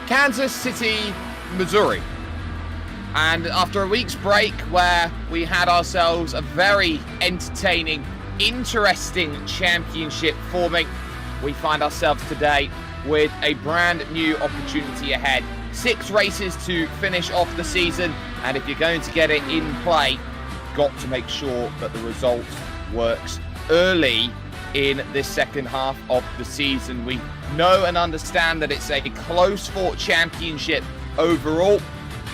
Kansas City, Missouri. And after a week's break where we had ourselves a very entertaining, interesting championship forming, we find ourselves today with a brand new opportunity ahead. 6 races to finish off the season, and if you're going to get it in play, got to make sure that the result works early in this second half of the season. We know and understand that it's a close-fought championship overall.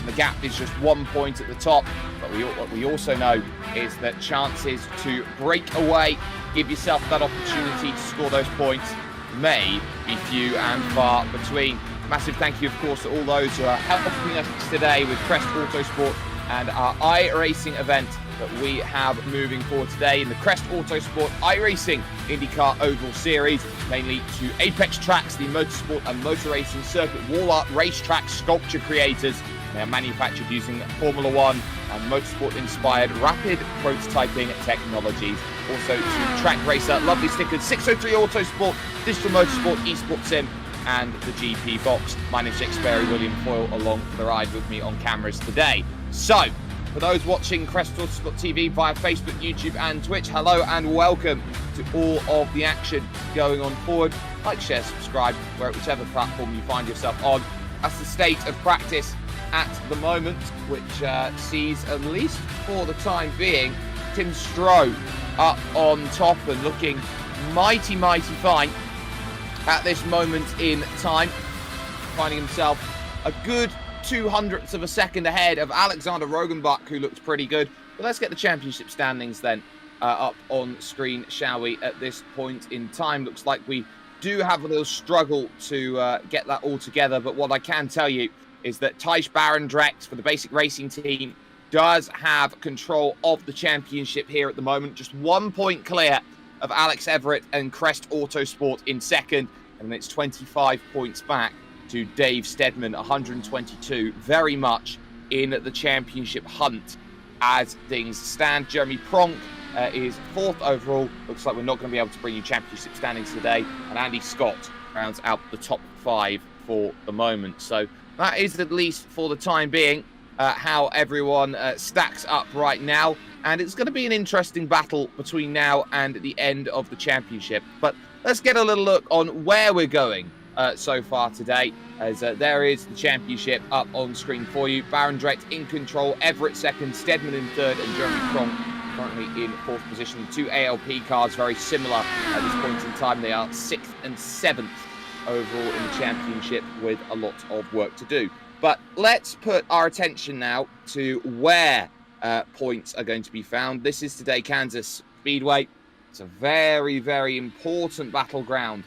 The gap is just 1 point at the top, but what we also know is that chances to break away, give yourself that opportunity to score those points, may be few and far between. Massive thank you, of course, to all those who are helping us today with Crest Autosport and our iRacing event that we have moving forward today in the Crest Autosport iRacing IndyCar Oval Series, mainly to Apex Tracks, the motorsport and motor racing circuit wall art racetrack sculpture creators. They are manufactured using Formula One and motorsport-inspired rapid prototyping technologies. Also to Track Racer, lovely stickers, 603 Autosport, Digital Motorsport, Esports Sim, and the GP Box. My name's Shakespeare William Foyle, along for the ride with me on cameras today. So, for those watching Crest Autosport TV via Facebook, YouTube and Twitch, hello and welcome to all of the action going on forward. Like, share, subscribe, whichever platform you find yourself on. That's the state of practice at the moment, which sees, at least for the time being, Tim Stroh up on top and looking mighty, mighty fine at this moment in time, finding himself a good 0.02 of a second ahead of Alexander Rogenbach, who looks pretty good. But let's get the championship standings then up on screen, shall we, at this point in time. Looks like we do have a little struggle to get that all together, but what I can tell you is that Thijs Barendregt for the Basic Racing team does have control of the championship here at the moment, just 1 point clear of Alex Everitt and Crest Autosport in second, and it's 25 points back to Dave Steadman, 122, very much in the championship hunt as things stand. Jeremy Pronk is 4th overall. Looks like we're not going to be able to bring you championship standings today. And Andy Scott rounds out the top 5 for the moment. So that is, at least for the time being, how everyone stacks up right now. And it's going to be an interesting battle between now and the end of the championship. But let's get a little look on where we're going so far today, as there is the championship up on screen for you. Barendregt in control, Everitt second, Steadman in third, and Jeremy Pronk currently in 4th position. The 2 ALP cars very similar at this point in time. They are 6th and 7th overall in the championship, with a lot of work to do. But let's put our attention now to where points are going to be found. This is today Kansas Speedway. It's a very, very important battleground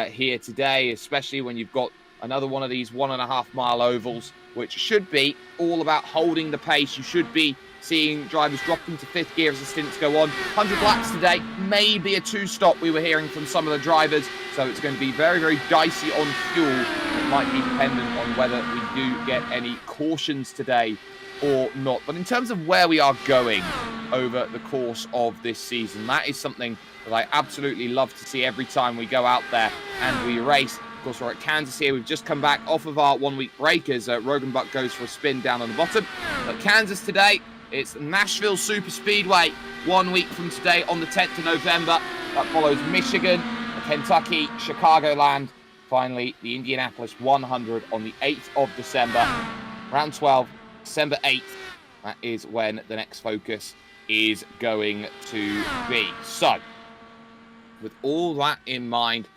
here today, especially when you've got another one of these 1.5 mile ovals, which should be all about holding the pace. You should be seeing drivers drop into 5th gear as the stints go on. 100 laps today, maybe a 2-stop, we were hearing from some of the drivers. So it's going to be very, very dicey on fuel. It might be dependent on whether we do get any cautions today or not. But in terms of where we are going over the course of this season, that is something that I absolutely love to see every time we go out there and we race. Of course, we're at Kansas here. We've just come back off of our 1-week break as Rogenbach goes for a spin down on the bottom. But Kansas today, it's Nashville Super Speedway 1 week from today on the 10th of November. That follows Michigan, Kentucky, Chicagoland. Finally, the Indianapolis 100 on the 8th of December. Round 12, December 8th. That is when the next focus is going to be. So, with all that in mind,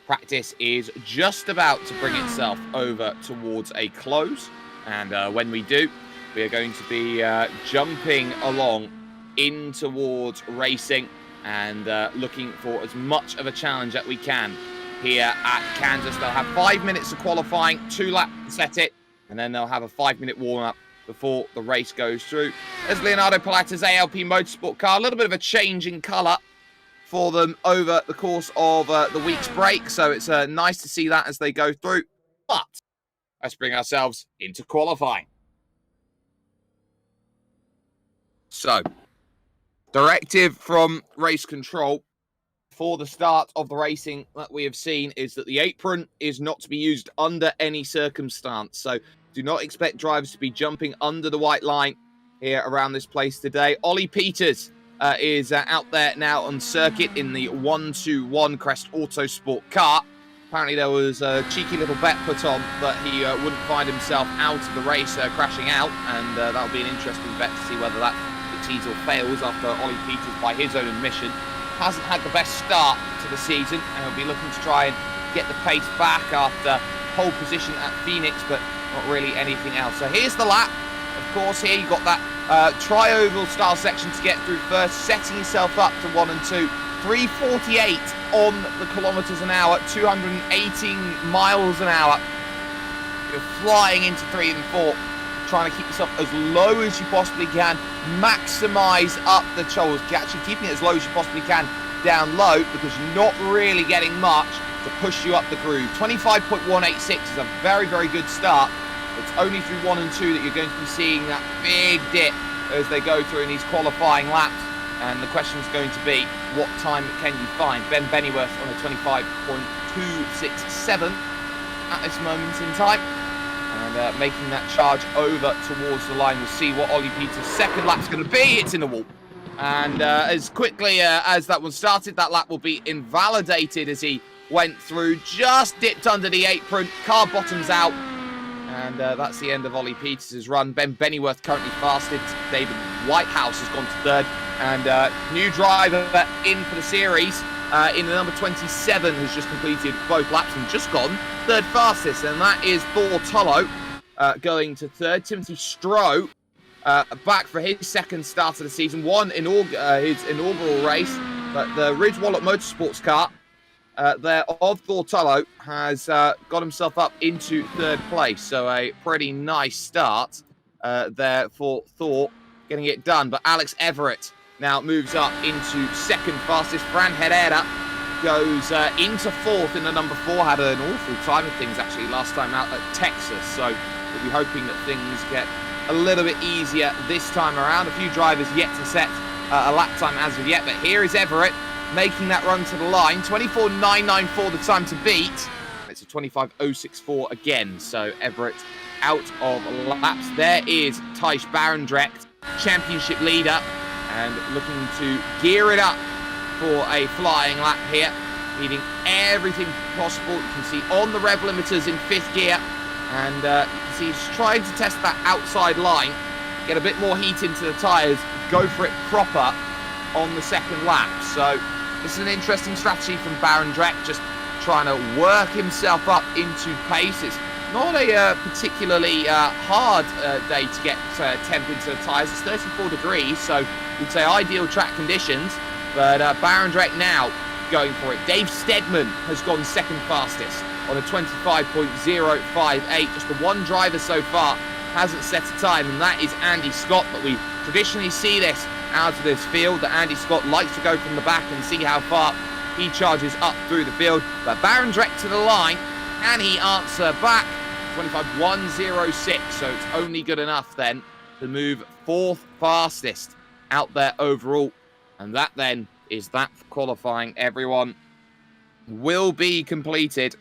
practice is just about to bring itself over towards a close. And when we do, we are going to be jumping along in towards racing and looking for as much of a challenge that we can here at Kansas. They'll have 5 minutes of qualifying, 2 laps to set it, and then they'll have a 5-minute warm-up before the race goes through. There's Leonardo Palata's ALP Motorsport car, a little bit of a change in colour for them over the course of the week's break, so it's nice to see that as they go through. But let's bring ourselves into qualifying. So, directive from race control for the start of the racing that we have seen is that the apron is not to be used under any circumstance. So do not expect drivers to be jumping under the white line here around this place today. Ollie Peters is out there now on circuit in the 121 Crest Autosport car. Apparently there was a cheeky little bet put on that he wouldn't find himself out of the race crashing out, and that'll be an interesting bet to see whether that succeeds or fails after Ollie Peters, by his own admission, hasn't had the best start to the season, and he'll be looking to try and get the pace back after pole position at Phoenix, but not really anything else. So here's the lap. Of course, here you've got that tri-oval style section to get through first, setting yourself up to 1 and 2. 348 on the kilometers an hour, 218 miles an hour. You're flying into 3 and 4, trying to keep yourself as low as you possibly can, maximize up the troubles, actually keeping it as low as you possibly can down low, because you're not really getting much to push you up the groove. 25.186 is a very, very good start. It's only through 1 and 2 that you're going to be seeing that big dip as they go through in these qualifying laps. And the question is going to be, what time can you find? Ben Bennyworth on a 25.267 at this moment in time. And making that charge over towards the line. We'll see what Ollie Peters' second lap's going to be. It's in the wall. And as quickly as that one started, that lap will be invalidated as he went through. Just dipped under the apron. Car bottoms out. And that's the end of Ollie Peters' run. Ben Bennyworth currently fasted. David Whitehouse has gone to third. And new driver in for the series in the number 27 has just completed both laps and just gone third fastest. And that is Thor Tullow going to third. Timothy Stroh back for his second start of the season. Won his inaugural race. But the Ridge Wallop Motorsports car there of Thor Tullow has got himself up into third place. So a pretty nice start there for Thor, getting it done. But Alex Everitt now moves up into second fastest. Fran Herrera goes into fourth in the number 4. Had an awful time of things actually last time out at Texas. So we'll be hoping that things get a little bit easier this time around. A few drivers yet to set a lap time as of yet. But here is Everitt making that run to the line. 24.994 the time to beat. It's a 25.064 again. So Everitt out of laps. There is Thijs Barendregt, championship leader, and looking to gear it up for a flying lap here, needing everything possible. You can see on the rev limiters in 5th gear, and you can see he's trying to test that outside line, get a bit more heat into the tyres, go for it proper on the second lap. So this is an interesting strategy from Barendregt, just trying to work himself up into pace. It's not a particularly hard day to get temp into the tyres. It's 34 degrees, so we'd say ideal track conditions. But Barendregt now going for it. Dave Steadman has gone second fastest on a 25.058. Just the one driver so far hasn't set a time, and that is Andy Scott. But we traditionally see this out of this field, that Andy Scott likes to go from the back and see how far he charges up through the field. But Barendregt to the line, and he answer back. 25.106, so it's only good enough then to move 4th fastest out there overall. And that then is that for qualifying. Everyone will be completed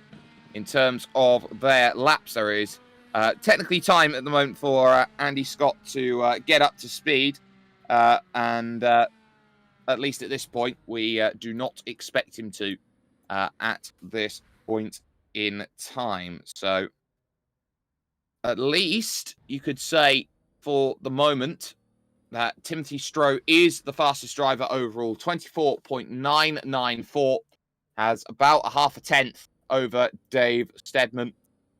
in terms of their laps. There is technically time at the moment for Andy Scott to get up to speed. And at least at this point, we do not expect him to at this point in time. So at least you could say for the moment that Timothy Stroh is the fastest driver overall. 24.994, has about a half a tenth over Dave Steadman,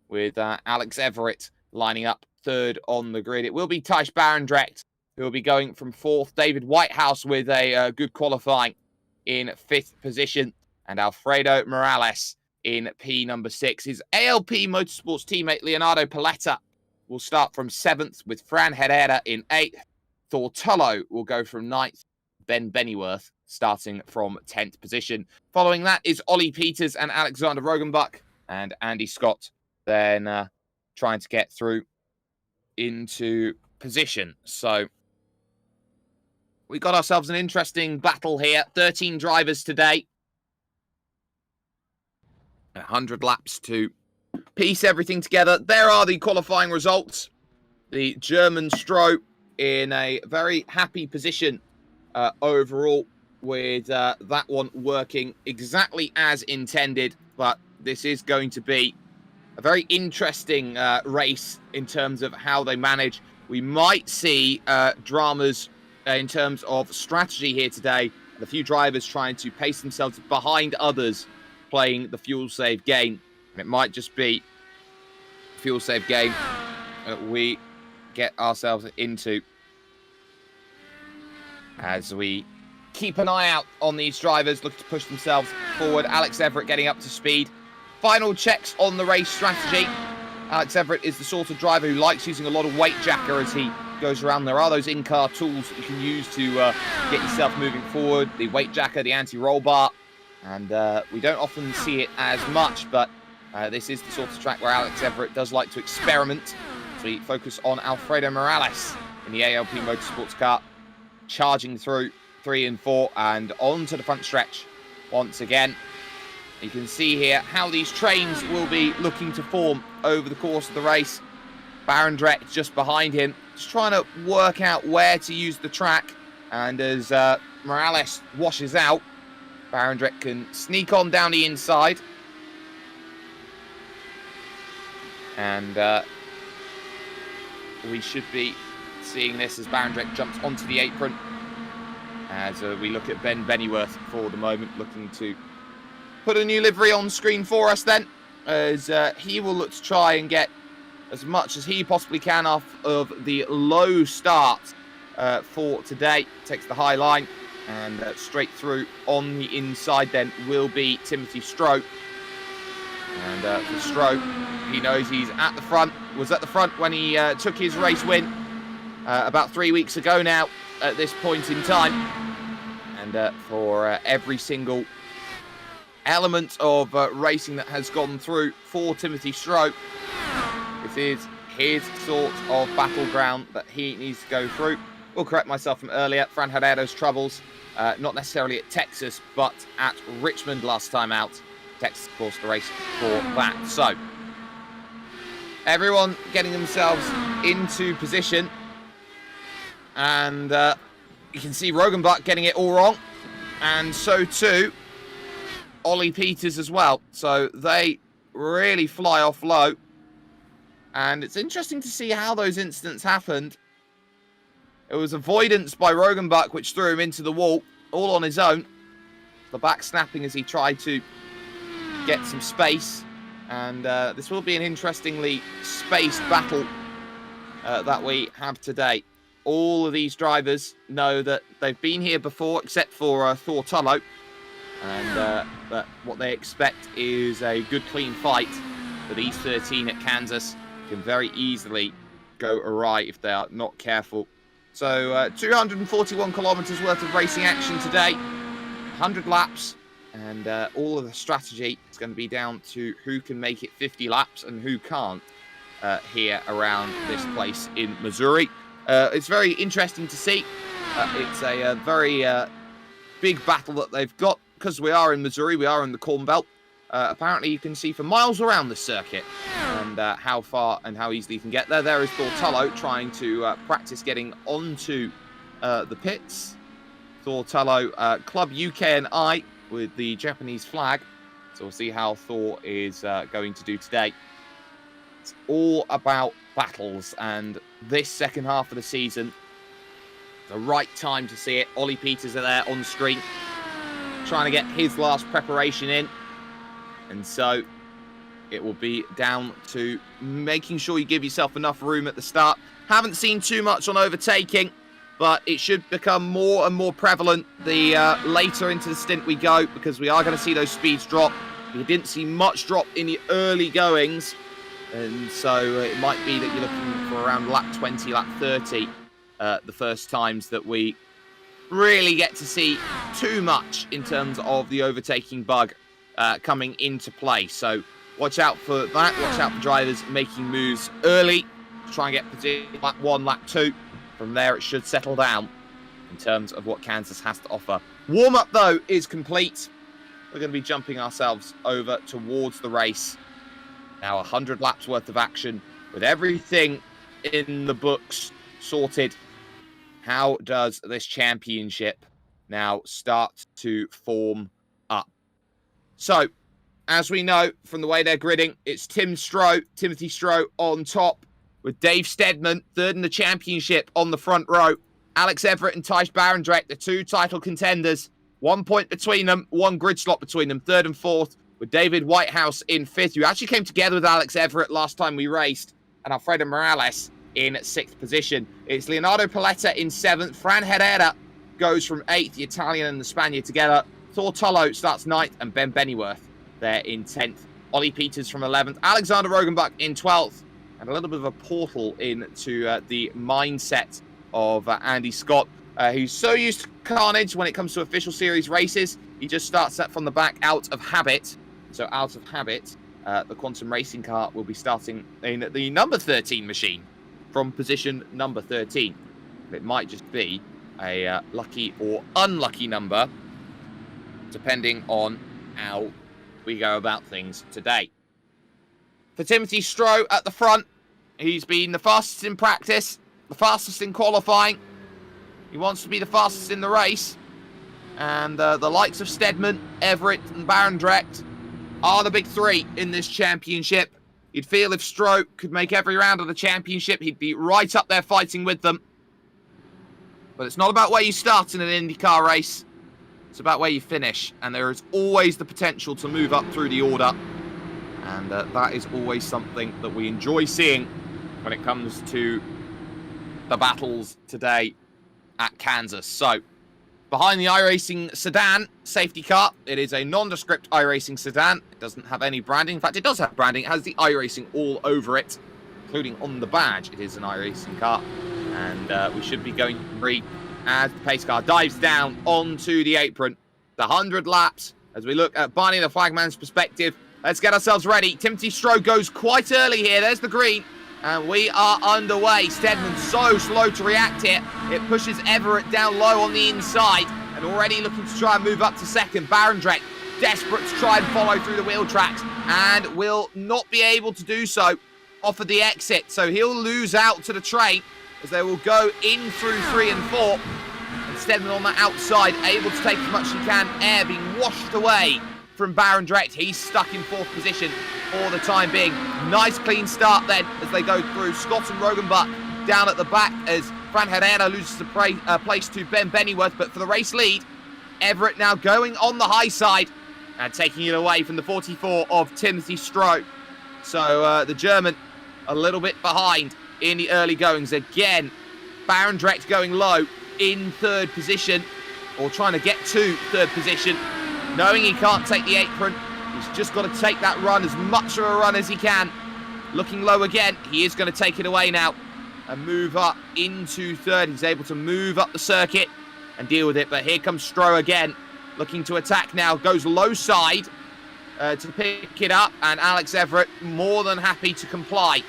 with Alex Everitt lining up third on the grid. It will be Thijs Barendregt who will be going from 4th. David Whitehouse with a good qualifying in 5th position. And Alfredo Morales in P number 6. His ALP Motorsports teammate Leonardo Paletta will start from 7th with Fran Herrera in 8th. Thor Tullo will go from 9th. Ben Bennyworth starting from 10th position. Following that is Ollie Peters and Alexander Rogenbach, and Andy Scott then trying to get through into position. So we got ourselves an interesting battle here. 13 drivers today. 100 laps to piece everything together. There are the qualifying results. The German Stroh in a very happy position overall, with that one working exactly as intended. But this is going to be a very interesting race in terms of how they manage. We might see dramas in terms of strategy here today. A few drivers trying to pace themselves behind others, playing the fuel save game. And it might just be fuel save game that we get ourselves into as we keep an eye out on these drivers looking to push themselves forward. Alex Everitt getting up to speed. Final checks on the race strategy. Alex Everitt is the sort of driver who likes using a lot of weight jacker as he goes around. There are those in-car tools that you can use to get yourself moving forward. The weight jacker, the anti-roll bar. And we don't often see it as much, but this is the sort of track where Alex Everitt does like to experiment. So we focus on Alfredo Morales in the ALP Motorsports car, charging through 3 and 4 and onto the front stretch once again. You can see here how these trains will be looking to form over the course of the race. Barendregt just behind him, just trying to work out where to use the track. And as Morales washes out, Barendregt can sneak on down the inside. And we should be seeing this as Barendregt jumps onto the apron. As we look at Ben Bennyworth for the moment, looking to put a new livery on screen for us then, as he will look to try and get as much as he possibly can off of the low start for today. Takes the high line and straight through on the inside then will be Timothy Stroh. And for Stroh, he knows he's at the front, was at the front when he took his race win about 3 weeks ago now at this point in time. And for every single element of racing that has gone through for Timothy Stroh, this is his sort of battleground that he needs to go through. Will correct myself from earlier. Fran Herrera's troubles, not necessarily at Texas, but at Richmond last time out. Texas, of course, the race for that. So, everyone getting themselves into position. And you can see Rogenbach getting it all wrong. And so too Ollie Peters as well. So they really fly off low. And it's interesting to see how those incidents happened. It was avoidance by Rogenbach which threw him into the wall, all on his own. The back snapping as he tried to get some space. And this will be an interestingly spaced battle that we have today. All of these drivers know that they've been here before, except for Thor Tullo. And but what they expect is a good, clean fight. For these 13 at Kansas can very easily go awry if they are not careful. So 241 kilometers worth of racing action today. 100 laps. And all of the strategy is going to be down to who can make it 50 laps and who can't here around this place in Missouri. It's very interesting to see. It's a very big battle that they've got. Because we are in Missouri, we are in the Corn Belt. Apparently you can see for miles around the circuit and how far and how easily you can get there. There is Thor Tullo trying to practice getting onto the pits. Thor Tullo, Club UK and I with the Japanese flag. So we'll see how Thor is going to do today. It's all about battles, and this second half of the season, the right time to see it. Ollie Peters are there on screen, trying to get his last preparation in. And so it will be down to making sure you give yourself enough room at the start. Haven't seen too much on overtaking, but it should become more and more prevalent the later into the stint we go, because we are going to see those speeds drop. You didn't see much drop in the early goings, and so it might be that you're looking for around lap 20, lap 30, the first times that we really get to see too much in terms of the overtaking bug coming into play. So watch out for that. Watch out for drivers making moves early to try and get position lap 1, lap 2. From there, it should settle down in terms of what Kansas has to offer. Warm-up, though, is complete. We're going to be jumping ourselves over towards the race. Now 100 laps worth of action with everything in the books sorted. How does this championship now start to form up? So, as we know from the way they're gridding, it's Timothy Stroh on top, with Dave Steadman third in the championship on the front row. Alex Everitt and Thijs Barendregt, the two title contenders. 1 point between them, 1 grid slot between them, third and fourth, with David Whitehouse in fifth, who actually came together with Alex Everitt last time we raced, and Alfredo Morales in 6th position. It's Leonardo Paletta in 7th. Fran Herrera goes from 8th, the Italian and the Spaniard together. Thor Tullo starts 9th, and Ben Bennyworth there in 10th. Ollie Peters from 11th. Alexander Rogenbach in 12th. And a little bit of a portal into the mindset of Andy Scott, who's so used to carnage when it comes to official series races. He just starts that from the back out of habit. So out of habit, the Quantum Racing car will be starting in the number 13 machine from position number 13. It might just be a lucky or unlucky number, depending on how we go about things today. For Timothy Stroh at the front, he's been the fastest in practice, the fastest in qualifying. He wants to be the fastest in the race. And the likes of Steadman, Everitt, and Barendregt are the big three in this championship. You'd feel if Stroh could make every round of the championship, he'd be right up there fighting with them. But it's not about where you start in an IndyCar race. It's about where you finish. And there is always the potential to move up through the order. And that is always something that we enjoy seeing when it comes to the battles today at Kansas. So, behind the iRacing sedan safety car, it is a nondescript iRacing sedan. It doesn't have any branding. In fact, it does have branding. It has the iRacing all over it, including on the badge. It is an iRacing car. And we should be going free as the pace car dives down onto the apron. The 100 laps, as we look at Barney the flagman's perspective. Let's get ourselves ready. Timothy Stroh goes quite early here. There's the green. And we are underway. Steadman's so slow to react here. It pushes Everitt down low on the inside. And already looking to try and move up to second. Barendregt desperate to try and follow through the wheel tracks. And will not be able to do so off of the exit. So he'll lose out to the train as they will go in through 3 and 4. And Steadman on the outside, able to take as much as he can. Air being washed away from Barendregt. He's stuck in 4th position for the time being. Nice clean start then as they go through. Scott and Rogenbach down at the back as Fran Herrera loses the place to Ben Bennyworth. But for the race lead, Everitt now going on the high side and taking it away from the 44 of Timothy Stroh. So the German a little bit behind in the early goings. Again, Barendregt going low in 3rd position, or trying to get to 3rd position, knowing he can't take the apron. He's just got to take that run, as much of a run as he can. Looking low again. He is going to take it away now and move up into 3rd. He's able to move up the circuit and deal with it. But here comes Stroh again, looking to attack now. Goes low side to pick it up. And Alex Everitt more than happy to comply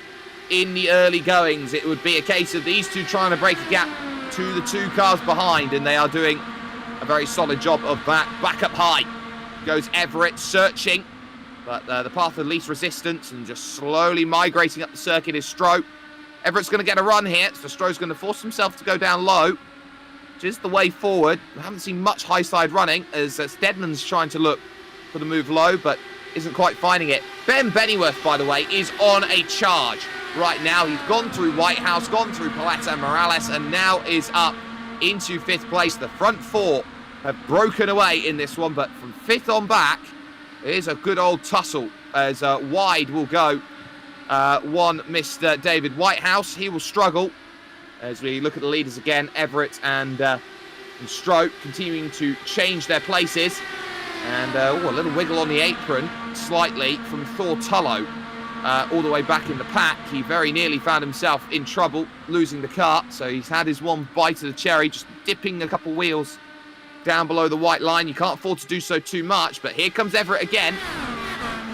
in the early goings. It would be a case of these two trying to break a gap to the 2 cars behind. And they are doing a very solid job of that. Back up high goes Everitt, searching, but the path of least resistance and just slowly migrating up the circuit is Stroh. Everitt's going to get a run here, so Stroh's going to force himself to go down low, which is the way forward. We haven't seen much high side running as Steadman's trying to look for the move low, but isn't quite finding it. Ben Bennyworth, by the way, is on a charge right now. He's gone through Whitehouse, gone through Paletta and Morales, and now is up into 5th place. The front 4 have broken away in this one, but from 5th on back, it is a good old tussle as wide will go one Mr. David Whitehouse. He will struggle as we look at the leaders again. Everitt and Stroh continuing to change their places. And a little wiggle on the apron, slightly, from Thor Tullow. All the way back in the pack. He very nearly found himself in trouble, losing the car. So he's had his one bite of the cherry, just dipping a couple wheels down below the white line. You can't afford to do so too much, but here comes Everitt again.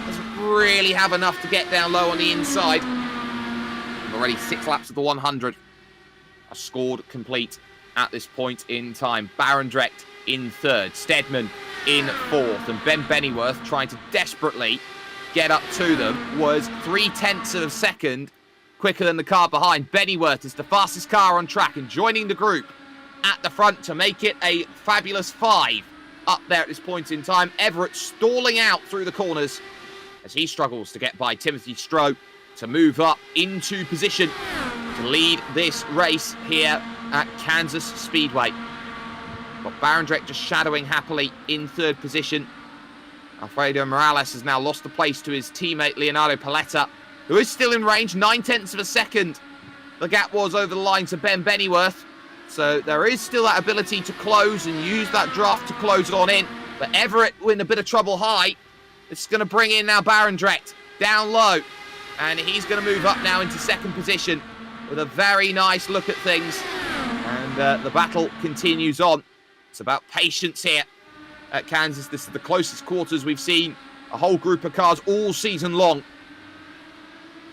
Doesn't really have enough to get down low on the inside. Already 6 laps of the 100 are scored complete at this point in time. Barendregt in third, Steadman in fourth, and Ben Bennyworth trying to desperately get up to them was 0.3 of a second quicker than the car behind. Bennyworth is the fastest car on track and joining the group at the front to make it a fabulous 5 up there at this point in time. Everitt stalling out through the corners as he struggles to get by Timothy Stroh to move up into position to lead this race here at Kansas Speedway. Got Barendregt just shadowing happily in third position. Alfredo Morales has now lost the place to his teammate Leonardo Paletta, who is still in range, 0.9 of a second. The gap was over the line to Ben Bennyworth. So there is still that ability to close and use that draft to close it on in. But Everitt in a bit of trouble high. It's going to bring in now Barendregt down low. And he's going to move up now into second position with a very nice look at things. And the battle continues on. It's about patience here at Kansas. This is the closest quarters we've seen a whole group of cars all season long.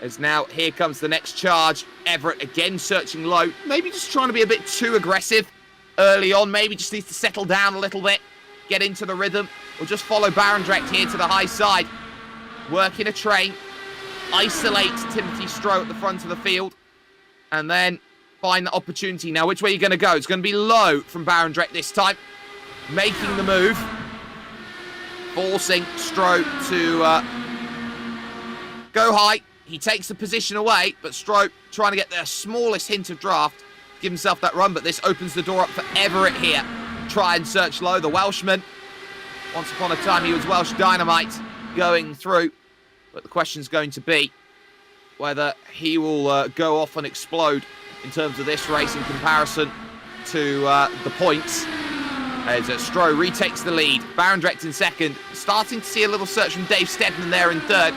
As now here comes the next charge. Everitt again searching low. Maybe just trying to be a bit too aggressive early on. Maybe just needs to settle down a little bit, get into the rhythm, or just follow Barendregt here to the high side. Work in a train. Isolate Timothy Stroh at the front of the field. And then find the opportunity. Now, which way are you going to go? It's going to be low from Barendregt this time. Making the move. Forcing Stroh to go high. He takes the position away, but Stroh trying to get the smallest hint of draft. Give himself that run, but this opens the door up for Everitt here. Try and search low. The Welshman. Once upon a time, he was Welsh Dynamite going through. But the question's going to be whether he will go off and explode in terms of this race in comparison to the points. As Stroh retakes the lead. Barendregt in second. Starting to see a little search from Dave Steadman there in third.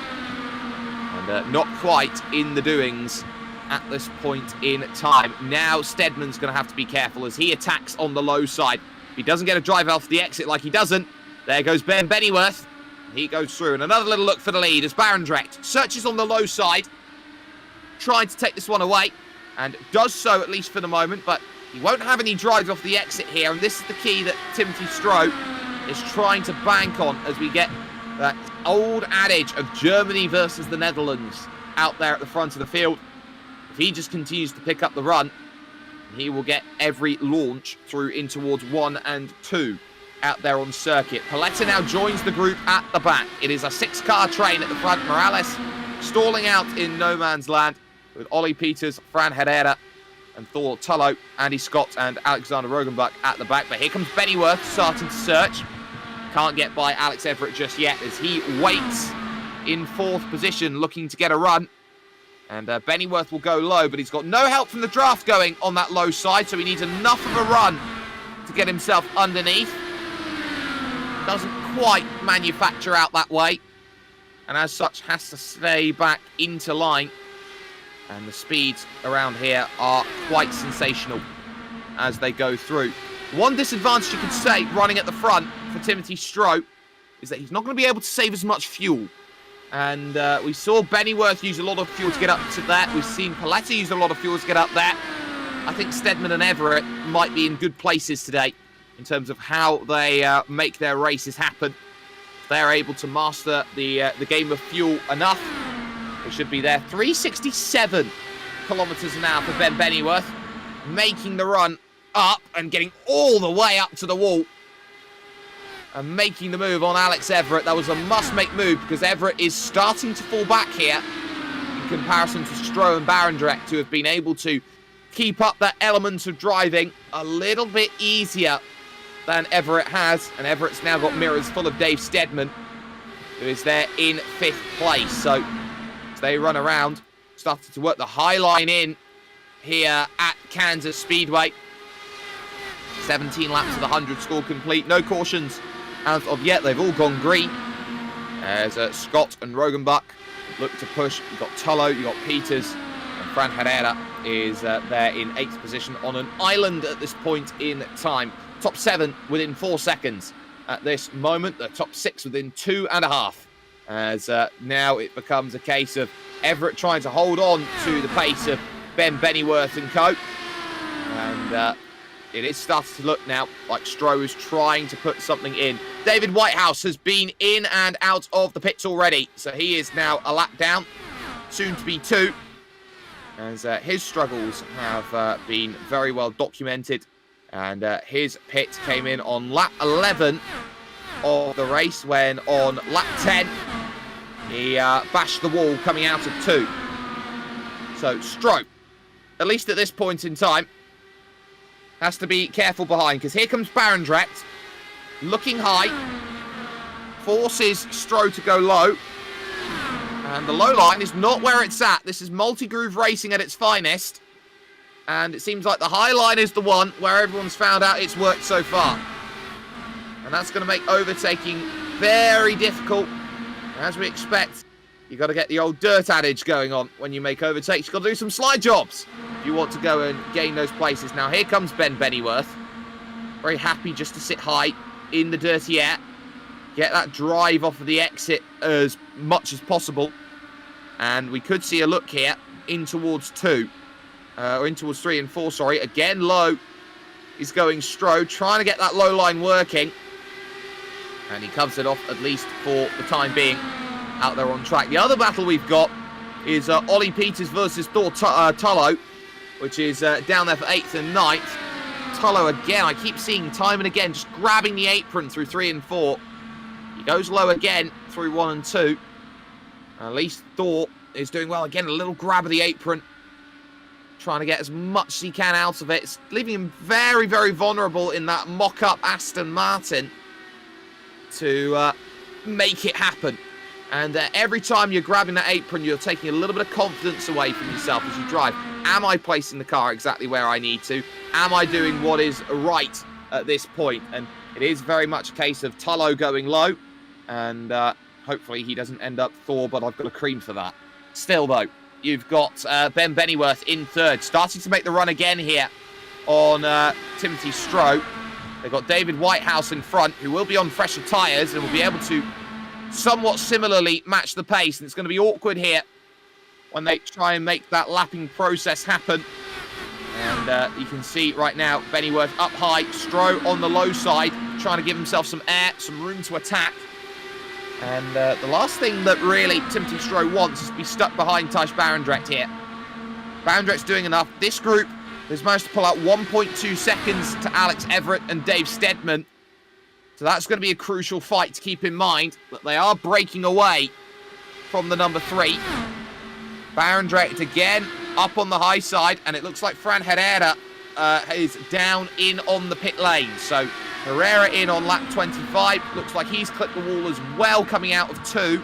And not quite in the doings at this point in time. Now Steadman's going to have to be careful as he attacks on the low side. If he doesn't get a drive off the exit like he doesn't, there goes Ben Bennyworth. He goes through, and another little look for the lead as Barendregt searches on the low side, trying to take this one away, and does so at least for the moment, but he won't have any drives off the exit here, and this is the key that Timothy Stroh is trying to bank on as we get that old adage of Germany versus the Netherlands out there at the front of the field. If he just continues to pick up the run, he will get every launch through in towards 1 and 2. Out there on circuit. Paletta now joins the group at the back. It is a 6-car train at the front. Morales stalling out in no man's land with Ollie Peters, Fran Herrera, and Thor Tullow, Andy Scott, and Alexander Rogenbach at the back. But here comes Bennyworth starting to search. Can't get by Alex Everitt just yet as he waits in 4th position looking to get a run. And Bennyworth will go low, but he's got no help from the draft going on that low side, so he needs enough of a run to get himself underneath. Doesn't quite manufacture out that way, and as such has to stay back into line. And the speeds around here are quite sensational as they go through. One disadvantage you could say running at the front for Timothy Stroh is that he's not going to be able to save as much fuel. And we saw Bennyworth use a lot of fuel to get up to that. We've seen Paletta use a lot of fuel to get up there. I think Steadman and Everitt might be in good places today in terms of how they make their races happen. If they're able to master the game of fuel enough, they should be there. 367 kilometers an hour for Ben Bennyworth, making the run up and getting all the way up to the wall. And making the move on Alex Everitt. That was a must-make move because Everitt is starting to fall back here in comparison to Stroh and Barendregt, who have been able to keep up that element of driving a little bit easier than Everitt has. And Everett's now got mirrors full of Dave Steadman, who is there in 5th place. So as they run around, starting to work the high line in here at Kansas Speedway. 17 laps of the 100 score complete. No cautions out of yet. They've all gone green. As Scott and Rogenbach look to push. You've got Tullow, you've got Peters, and Fran Herrera is there in 8th position on an island at this point in time. Top 7 within 4 seconds at this moment. The top 6 within 2.5. As now it becomes a case of Everitt trying to hold on to the pace of Ben Bennyworth and co. And it is starting to look now like Stroh is trying to put something in. David Whitehouse has been in and out of the pits already, so he is now a lap down, soon to be 2. As his struggles have been very well documented. And his pit came in on lap 11 of the race, when on lap 10 he bashed the wall coming out of 2. So Stroh, at least at this point in time, has to be careful behind, because here comes Barendregt, looking high, forces Stroh to go low, and the low line is not where it's at. This is multi-groove racing at its finest, and it seems like the high line is the one where everyone's found out it's worked so far. And that's going to make overtaking very difficult. As we expect, you've got to get the old dirt adage going on when you make overtakes. You've got to do some slide jobs if you want to go and gain those places. Now here comes Ben Bennyworth. Very happy just to sit high in the dirty air. Get that drive off of the exit as much as possible. And we could see a look here in towards 2. Or in towards 3 and 4, sorry. Again, low is going Stroh, trying to get that low line working. And he covers it off, at least for the time being, out there on track. The other battle we've got is Ollie Peters versus Thor Tullow, which is down there for 8th and 9th. Tullow again, I keep seeing time and again, just grabbing the apron through 3 and 4. He goes low again through 1 and 2. At least Thor is doing well. Again, a little grab of the apron, trying to get as much as he can out of it. It's leaving him very, very vulnerable in that mock-up Aston Martin to make it happen. And every time you're grabbing that apron, you're taking a little bit of confidence away from yourself as you drive. Am I placing the car exactly where I need to? Am I doing what is right at this point? And it is very much a case of Tullow going low. And hopefully he doesn't end up Thor, but I've got a cream for that. Still, though, you've got Ben Bennyworth in 3rd. Starting to make the run again here on Timothy Stroh. They've got David Whitehouse in front, who will be on fresher tyres and will be able to somewhat similarly match the pace. And it's going to be awkward here when they try and make that lapping process happen. And you can see right now, Bennyworth up high, Stroh on the low side, trying to give himself some air, some room to attack. And the last thing that really Timothy Stroh wants is to be stuck behind Thijs Barendregt here. Barendrecht's doing enough. This group has managed to pull out 1.2 seconds to Alex Everitt and Dave Steadman. So that's going to be a crucial fight to keep in mind, that they are breaking away from the number 3. Barendregt again up on the high side, and it looks like Fran Herrera is down in on the pit lane. So Herrera in on lap 25. Looks like he's clipped the wall as well coming out of 2.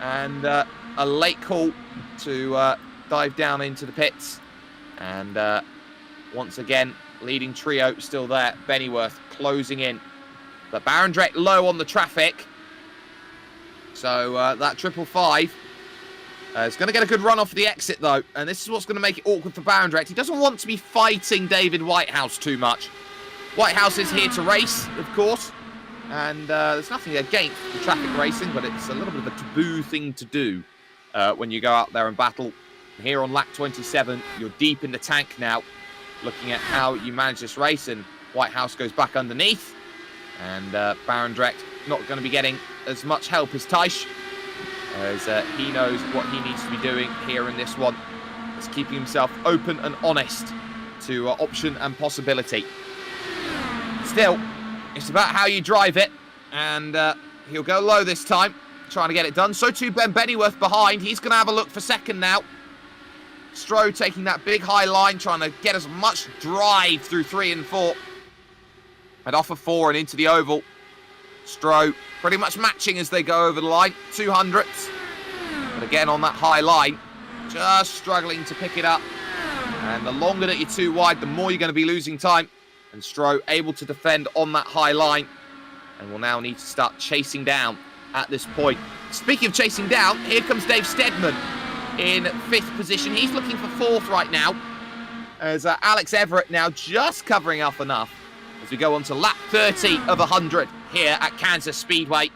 And a late call to dive down into the pits. And once again, leading trio still there. Bennyworth closing in. But Barendregt low on the traffic. So that 555 is going to get a good run off the exit, though. And this is what's going to make it awkward for Barendregt. He doesn't want to be fighting David Whitehouse too much. Whitehouse is here to race, of course. And there's nothing against the traffic racing, but it's a little bit of a taboo thing to do when you go out there and battle. Here on lap 27, you're deep in the tank now, looking at how you manage this race. And Whitehouse goes back underneath. And Barendregt not going to be getting as much help as Thijs, as he knows what he needs to be doing here in this one. It's keeping himself open and honest to option and possibility. Still, it's about how you drive it, and he'll go low this time, trying to get it done. So too Ben Bennyworth behind. He's going to have a look for second now. Stroh taking that big high line, trying to get as much drive through 3 and 4. And off of 4 and into the oval. Stroh pretty much matching as they go over the line, 200ths. But again on that high line, just struggling to pick it up. And the longer that you're too wide, the more you're going to be losing time. And Stroh able to defend on that high line. and will now need to start chasing down at this point. Speaking of chasing down, here comes Dave Steadman in 5th position. He's looking for 4th right now, as Alex Everitt now just covering up enough as we go on to lap 30 of 100 here at Kansas Speedway.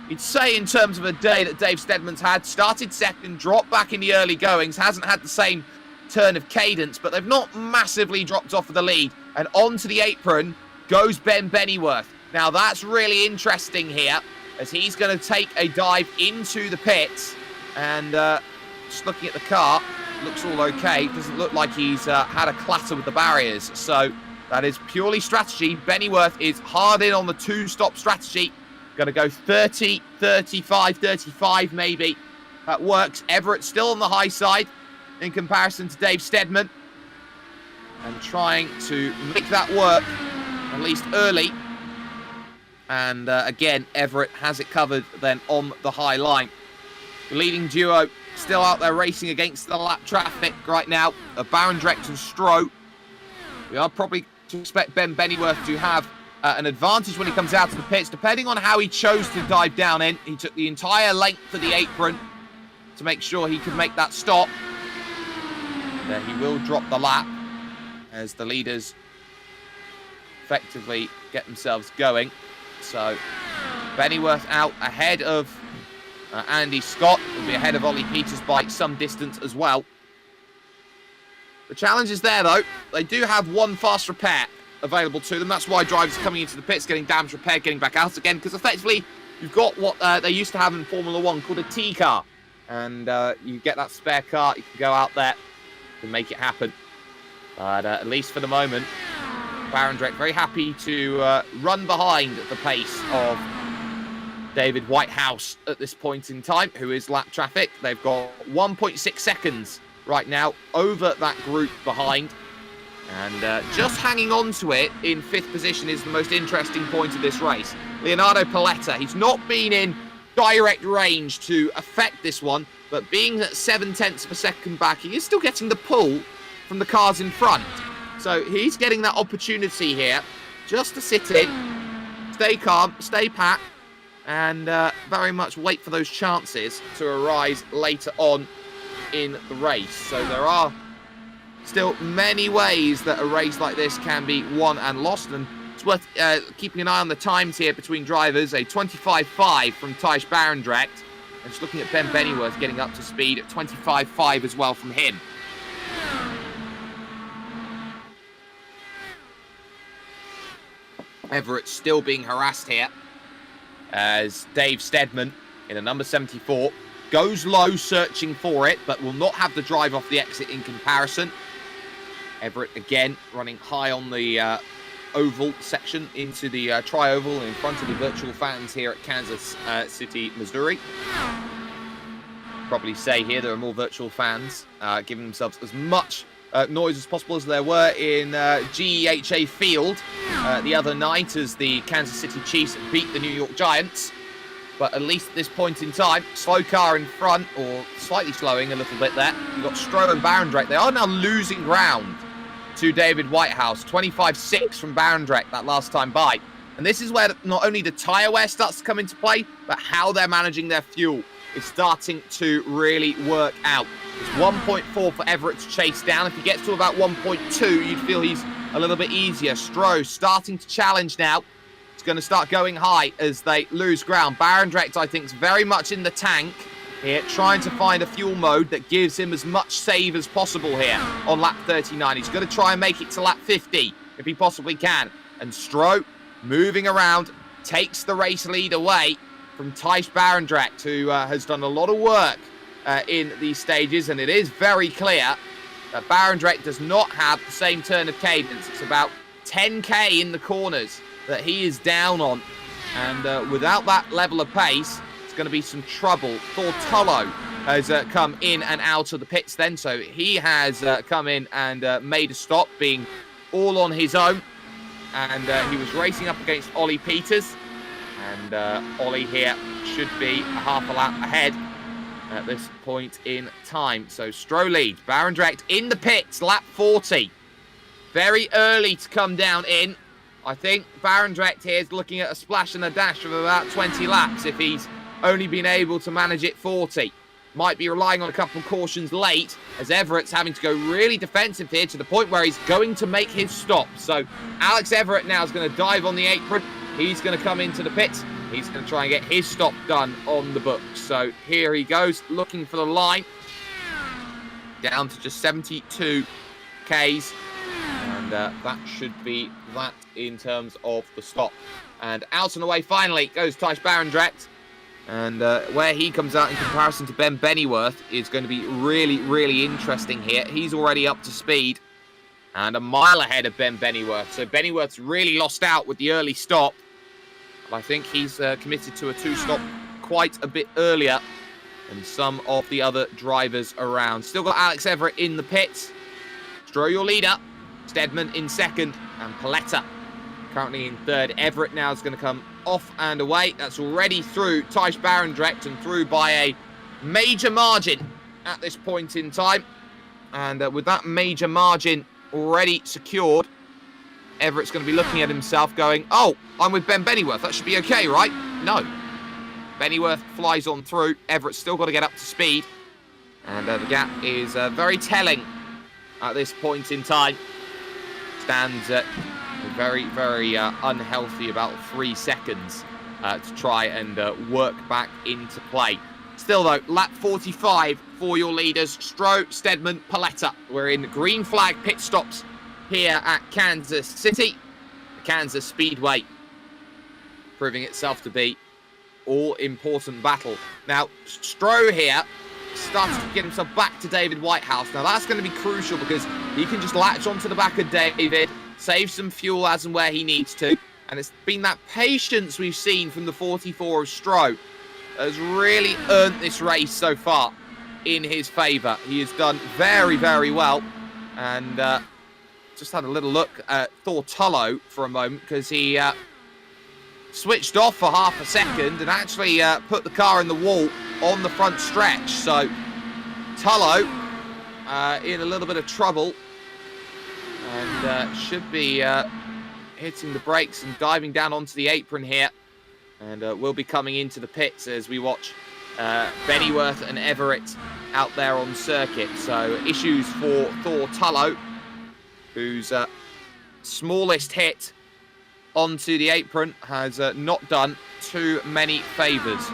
You'd say in terms of a day that Dave Steadman's had, started 2nd, dropped back in the early goings, hasn't had the same turn of cadence, but they've not massively dropped off of the lead. And onto the apron goes Ben Bennyworth. Now that's really interesting here, as he's going to take a dive into the pits, and just looking at the car, looks all okay. Doesn't look like he's had a clatter with the barriers, so that is purely strategy. Bennyworth is hard in on the 2-stop strategy. Going to go 30, 35, 35 maybe. That works. Everett still on the high side in comparison to Dave Steadman, and trying to make that work, at least early. And again, Everett has it covered then on the high line. The leading duo still out there racing against the lap traffic right now. Barendregt and Stroh. We are probably to expect Ben Bennyworth to have an advantage when he comes out to the pits, depending on how he chose to dive down in. He took the entire length of the apron to make sure he could make that stop. Then he will drop the lap as the leaders effectively get themselves going. So Bennyworth out ahead of Andy Scott. Will be ahead of Ollie Peters by some distance as well. The challenge is there though. They do have one fast repair available to them. That's why drivers are coming into the pits, getting damage repaired, getting back out again, because effectively you've got what they used to have in Formula 1 called a T car. And you get that spare car, you can go out there and make it happen. But at least for the moment, Barendregt very happy to run behind the pace of David Whitehouse at this point in time, who is lap traffic. They've got 1.6 seconds right now over that group behind. And just hanging on to it in 5th position is the most interesting point of this race. Leonardo Paletta, he's not been in direct range to affect this one, but being at 7/10 of a second back, he is still getting the pull from the cars in front. So he's getting that opportunity here just to sit in, stay calm, stay pat, and very much wait for those chances to arise later on in the race. So there are still many ways that a race like this can be won and lost, and it's worth keeping an eye on the times here between drivers. A 25.5 from Thijs Barendregt, and just looking at Ben Bennyworth getting up to speed at 25.5 as well from him. Everett still being harassed here as Dave Steadman in a number 74 goes low searching for it, but will not have the drive off the exit in comparison. Everett again running high on the oval section into the tri-oval in front of the virtual fans here at Kansas City, Missouri. Probably say here there are more virtual fans giving themselves as much noise as possible as there were in GEHA Field the other night as the Kansas City Chiefs beat the New York Giants. But at least at this point in time, slow car in front, or slightly slowing a little bit there. You've got Stroh and Barendregt. They are now losing ground to David Whitehouse. 25.6 from Barendregt that last time by. And this is where not only the tyre wear starts to come into play, but how they're managing their fuel is starting to really work out. It's 1.4 for Everett to chase down. If he gets to about 1.2, you'd feel he's a little bit easier. Stroh starting to challenge now. It's going to start going high as they lose ground. Barendregt, I think, is very much in the tank here, trying to find a fuel mode that gives him as much save as possible here on lap 39. He's going to try and make it to lap 50 if he possibly can. And Stroh, moving around, takes the race lead away from Thijs Barendregt, who has done a lot of work in these stages, and it is very clear that Barendregt does not have the same turn of cadence. It's about 10k in the corners that he is down on, and without that level of pace, it's going to be some trouble. Thor Tullo has come in and out of the pits then, so he has come in and made a stop, being all on his own, and he was racing up against Ollie Peters, and Ollie here should be a half a lap ahead at this point in time. So Stroh leads. Barendregt in the pits, lap 40. Very early to come down in. I think Barendregt here is looking at a splash and a dash of about 20 laps if he's only been able to manage it 40. Might be relying on a couple of cautions late, as Everitt's having to go really defensive here to the point where he's going to make his stop. So Alex Everitt now is going to dive on the apron. He's going to come into the pits. He's going to try and get his stop done on the books. So here he goes, looking for the line. Down to just 72 Ks. And that should be that in terms of the stop. And out and away finally goes Thijs Barendregt. And where he comes out in comparison to Ben Bennyworth is going to be really, really interesting here. He's already up to speed and a mile ahead of Ben Bennyworth. So Bennyworth's really lost out with the early stop. But I think he's committed to a two-stop quite a bit earlier than some of the other drivers around. Still got Alex Everitt in the pits. Stroh, your leader. Steadman in second and Paletta currently in third. Everitt now is going to come off and away. That's already through Thijs Barendregt and through by a major margin at this point in time. And with that major margin already secured, Everitt's going to be looking at himself going, oh, I'm with Ben Bennyworth. That should be okay, right? No. Bennyworth flies on through. Everitt's still got to get up to speed. And the gap is very telling at this point in time. Stands at very, very unhealthy, about 3 seconds to try and work back into play. Still, though, lap 45 for your leaders, Stroh, Steadman, Paletta. We're in green flag pit stops here at Kansas City. The Kansas Speedway proving itself to be all-important battle. Now, Stroh here starts to get himself back to David Whitehouse. Now, that's going to be crucial because he can just latch onto the back of David, save some fuel as and where he needs to. And it's been that patience we've seen from the 44 of Stroh that has really earned this race so far in his favour. He has done very, very well. And just had a little look at Thor Tullow for a moment because he switched off for half a second and actually put the car in the wall on the front stretch. So Tullow in a little bit of trouble and should be hitting the brakes and diving down onto the apron here. And we'll be coming into the pits as we watch Bennyworth and Everitt out there on circuit. So issues for Thor Tullow, whose smallest hit onto the apron has not done too many favours.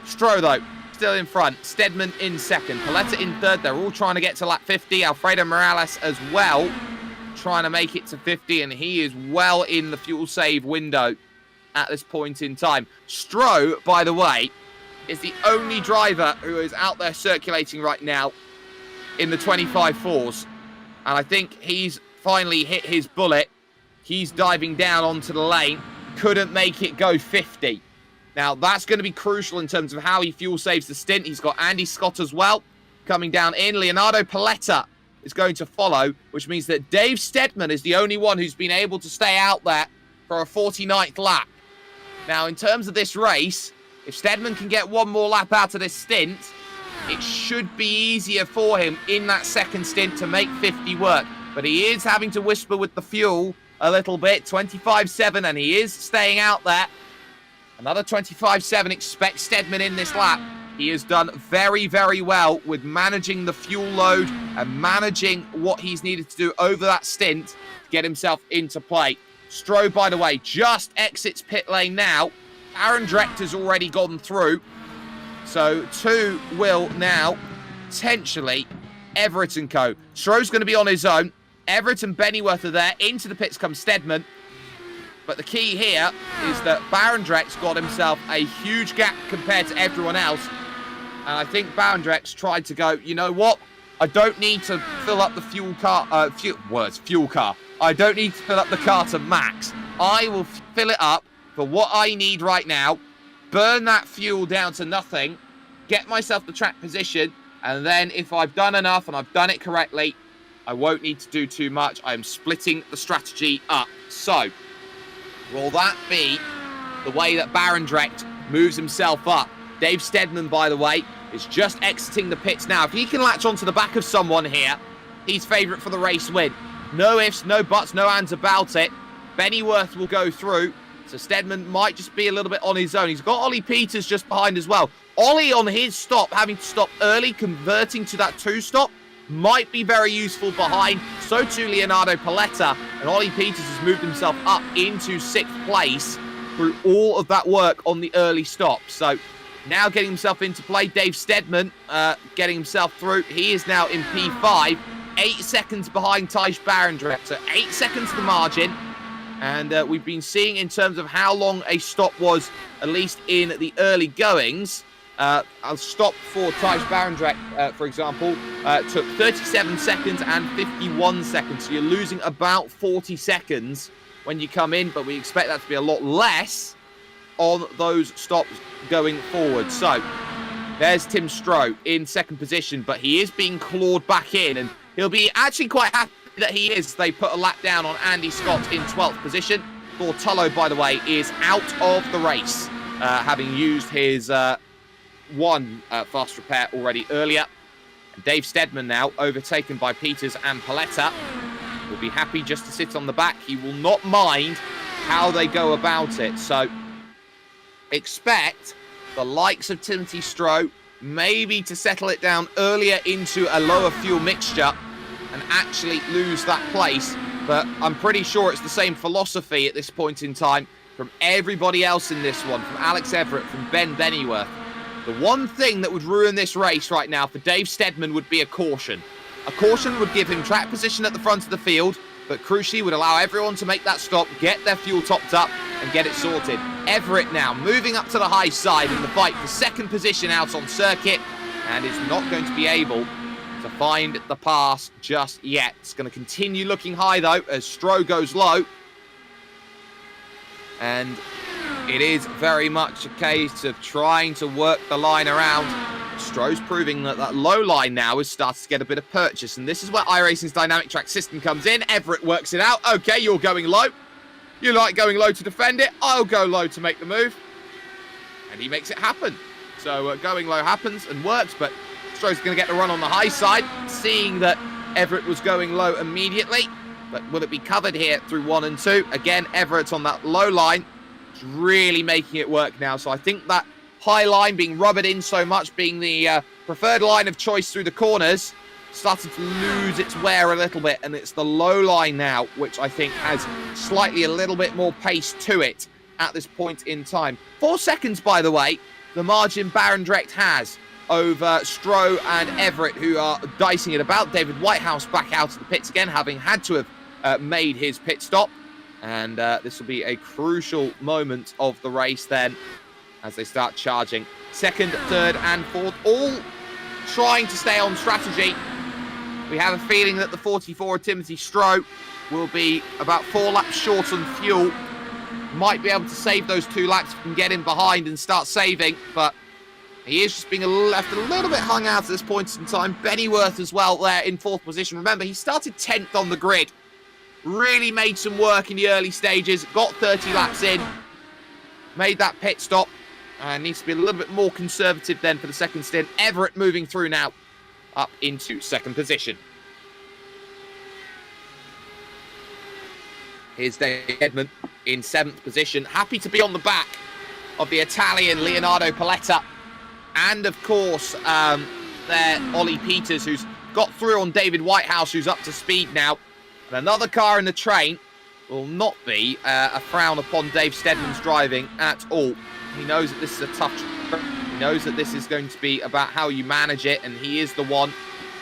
Stroh, though, still in front. Steadman in second. Paletta in third. They're all trying to get to lap 50. Alfredo Morales as well, trying to make it to 50, and he is well in the fuel save window at this point in time. Stroh, by the way, is the only driver who is out there circulating right now in the 25-4s. And I think he's finally hit his bullet. He's diving down onto the lane. Couldn't make it go 50. Now, that's going to be crucial in terms of how he fuel saves the stint. He's got Andy Scott as well coming down in. Leonardo Paletta is going to follow, which means that Dave Steadman is the only one who's been able to stay out there for a 49th lap. Now, in terms of this race, if Steadman can get one more lap out of this stint, it should be easier for him in that second stint to make 50 work. But he is having to whisper with the fuel a little bit. 25.7, and he is staying out there. Another 25.7. Expect Steadman in this lap. He has done very, very well with managing the fuel load and managing what he's needed to do over that stint to get himself into play. Stroh, by the way, just exits pit lane now. Barendregt has already gone through. So two will now potentially Everitt and co. Stroh's going to be on his own. Everitt and Bennyworth are there. Into the pits comes Steadman. But the key here is that Barendrecht's got himself a huge gap compared to everyone else. And I think Barendrecht's tried to go, you know what? I don't need to fill up the fuel car. Fuel car. I don't need to fill up the car to max. I will fill it up for what I need right now. Burn that fuel down to nothing. Get myself the track position. And then if I've done enough and I've done it correctly, I won't need to do too much. I'm splitting the strategy up. So, will that be the way that Barendregt moves himself up? Dave Steadman, by the way, is just exiting the pits now. If he can latch onto the back of someone here, he's favourite for the race win. No ifs, no buts, no ands about it. Bennyworth will go through. So Steadman might just be a little bit on his own. He's got Ollie Peters just behind as well. Ollie on his stop, having to stop early, converting to that 2-stop, might be very useful behind. So too Leonardo Paletta. And Ollie Peters has moved himself up into 6th place through all of that work on the early stop. So now getting himself into play. Dave Steadman getting himself through. He is now in P5. 8 seconds behind Thijs Barendregt. So 8 seconds the margin. And we've been seeing in terms of how long a stop was, at least in the early goings. A stop for Thijs Barendregt, for example, took 37 seconds and 51 seconds. So you're losing about 40 seconds when you come in, but we expect that to be a lot less on those stops going forward. So there's Tim Stroh in 2nd position, but he is being clawed back in, and he'll be actually quite happy that he is. They put a lap down on Andy Scott in 12th position. Bortolo, by the way, is out of the race, having used his one fast repair already earlier. And Dave Steadman now overtaken by Peters and Paletta. Will be happy just to sit on the back. He will not mind how they go about it. So expect the likes of Timothy Stroh maybe to settle it down earlier into a lower fuel mixture and actually lose that place. But I'm pretty sure it's the same philosophy at this point in time from everybody else in this one, from Alex Everitt, from Ben Bennyworth. The one thing that would ruin this race right now for Dave Steadman would be a caution. A caution would give him track position at the front of the field, but crucially would allow everyone to make that stop, get their fuel topped up, and get it sorted. Everitt now moving up to the high side in the fight for 2nd position out on circuit, and is not going to be able to find the pass just yet. It's going to continue looking high, though, as Stroh goes low. And it is very much a case of trying to work the line around. Stroh's proving that that low line now has started to get a bit of purchase. And this is where iRacing's dynamic track system comes in. Everitt works it out. Okay, you're going low. You like going low to defend it. I'll go low to make the move. And he makes it happen. So going low happens and works, but Stroh's going to get the run on the high side, seeing that Everitt was going low immediately. But will it be covered here through 1 and 2? Again, Everett's on that low line. It's really making it work now. So I think that high line being rubbered in so much, being the preferred line of choice through the corners, started to lose its wear a little bit. And it's the low line now, which I think has slightly a little bit more pace to it at this point in time. 4 seconds, by the way, the margin Barendregt has over Stroh and Everitt, who are dicing it about. David Whitehouse back out of the pits again, having had to have made his pit stop. And this will be a crucial moment of the race then, as they start charging. 2nd, 3rd, and 4th, all trying to stay on strategy. We have a feeling that the 44 Timothy Stroh will be about 4 laps short on fuel. Might be able to save those 2 laps and get in behind and start saving, but he is just being left a little bit hung out at this point in time. Bennyworth as well there in 4th position. Remember, he started 10th on the grid. Really made some work in the early stages. Got 30 laps in. Made that pit stop. Needs to be a little bit more conservative then for the 2nd stint. Everitt moving through now up into 2nd position. Here's Dave Steadman in 7th position. Happy to be on the back of the Italian Leonardo Paletta. And, of course, there, Ollie Peters, who's got through on David Whitehouse, who's up to speed now. And another car in the train will not be a frown upon Dave Steadman's driving at all. He knows that this is a tough trip. He knows that this is going to be about how you manage it, and he is the one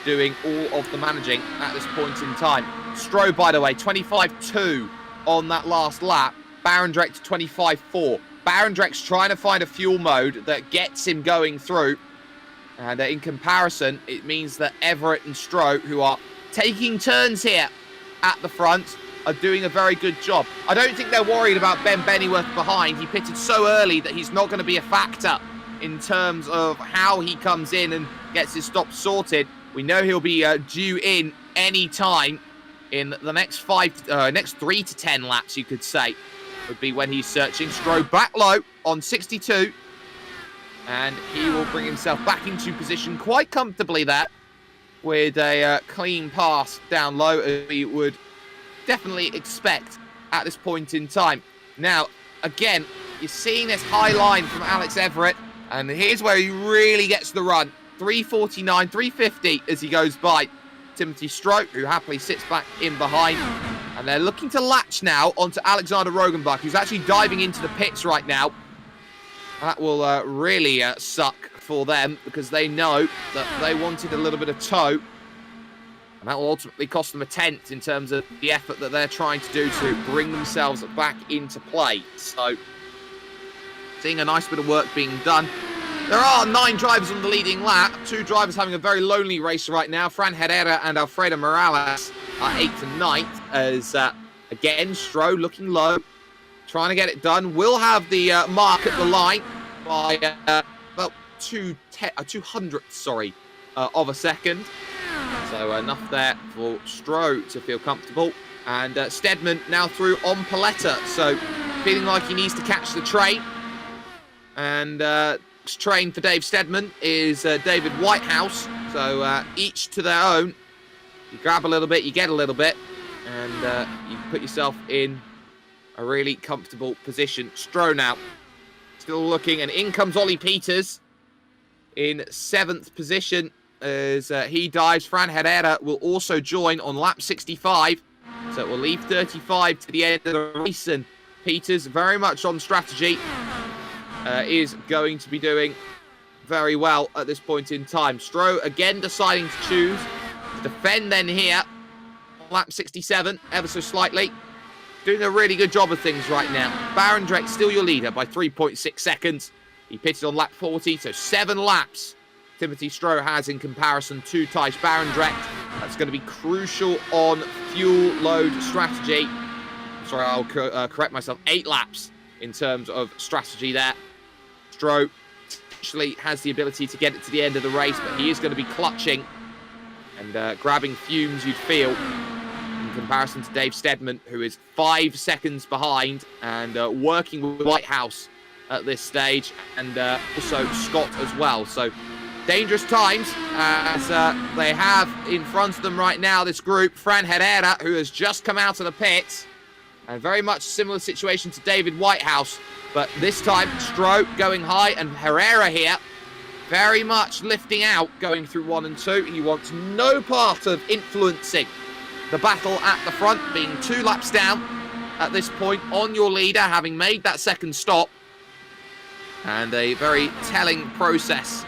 doing all of the managing at this point in time. Stroh, by the way, 25.2 on that last lap. Barendregt 25.4. Barendrecht's trying to find a fuel mode that gets him going through. And in comparison, it means that Everitt and Stroh, who are taking turns here at the front, are doing a very good job. I don't think they're worried about Ben Bennyworth behind. He pitted so early that he's not going to be a factor in terms of how he comes in and gets his stop sorted. We know he'll be due in any time in the next 3 to 10 laps, you could say, would be when he's searching. Stroh back low on 62. And he will bring himself back into position quite comfortably there with a clean pass down low, as we would definitely expect at this point in time. Now, again, you're seeing this high line from Alex Everitt, and here's where he really gets the run. 349, 350 as he goes by Timothy Stroke, who happily sits back in behind. And they're looking to latch now onto Alexander Rogenbach, who's actually diving into the pits right now. That will really suck for them, because they know that they wanted a little bit of tow. And that will ultimately cost them a 10th in terms of the effort that they're trying to do to bring themselves back into play. So, seeing a nice bit of work being done. There are 9 drivers on the leading lap. 2 drivers having a very lonely race right now. Fran Herrera and Alfredo Morales are 8th and 9th. As, again, Stroh looking low. Trying to get it done. Will have the mark at the line by about 200th, of a second. So enough there for Stroh to feel comfortable. And Steadman now through on Paletta. So feeling like he needs to catch the train. And train for Dave Steadman is David Whitehouse. So each to their own. You grab a little bit, you get a little bit. And you put yourself in a really comfortable position. Stroh now still looking. And in comes Ollie Peters in 7th position. As he dives. Fran Herrera will also join on lap 65. So it will leave 35 to the end of the race. And Peters, very much on strategy, is going to be doing very well at this point in time. Stroh again deciding to choose to defend then here on lap 67, ever so slightly. Doing a really good job of things right now. Barendregt still your leader by 3.6 seconds. He pitted on lap 40, so 7 laps Timothy Stroh has in comparison to Thijs Barendregt. That's going to be crucial on fuel load strategy. Sorry, I'll correct myself. 8 laps in terms of strategy there. Stroh actually has the ability to get it to the end of the race, but he is going to be clutching and grabbing fumes, you'd feel, in comparison to Dave Steadman, who is 5 seconds behind and working with Whitehouse at this stage, and also Scott as well. So dangerous times as they have in front of them right now, this group. Fran Herrera, who has just come out of the pits, and very much similar situation to David Whitehouse, but this time Stroh going high, and Herrera here very much lifting out, going through 1 and 2. He wants no part of influencing the battle at the front, being 2 laps down at this point on your leader, having made that second stop. And a very telling process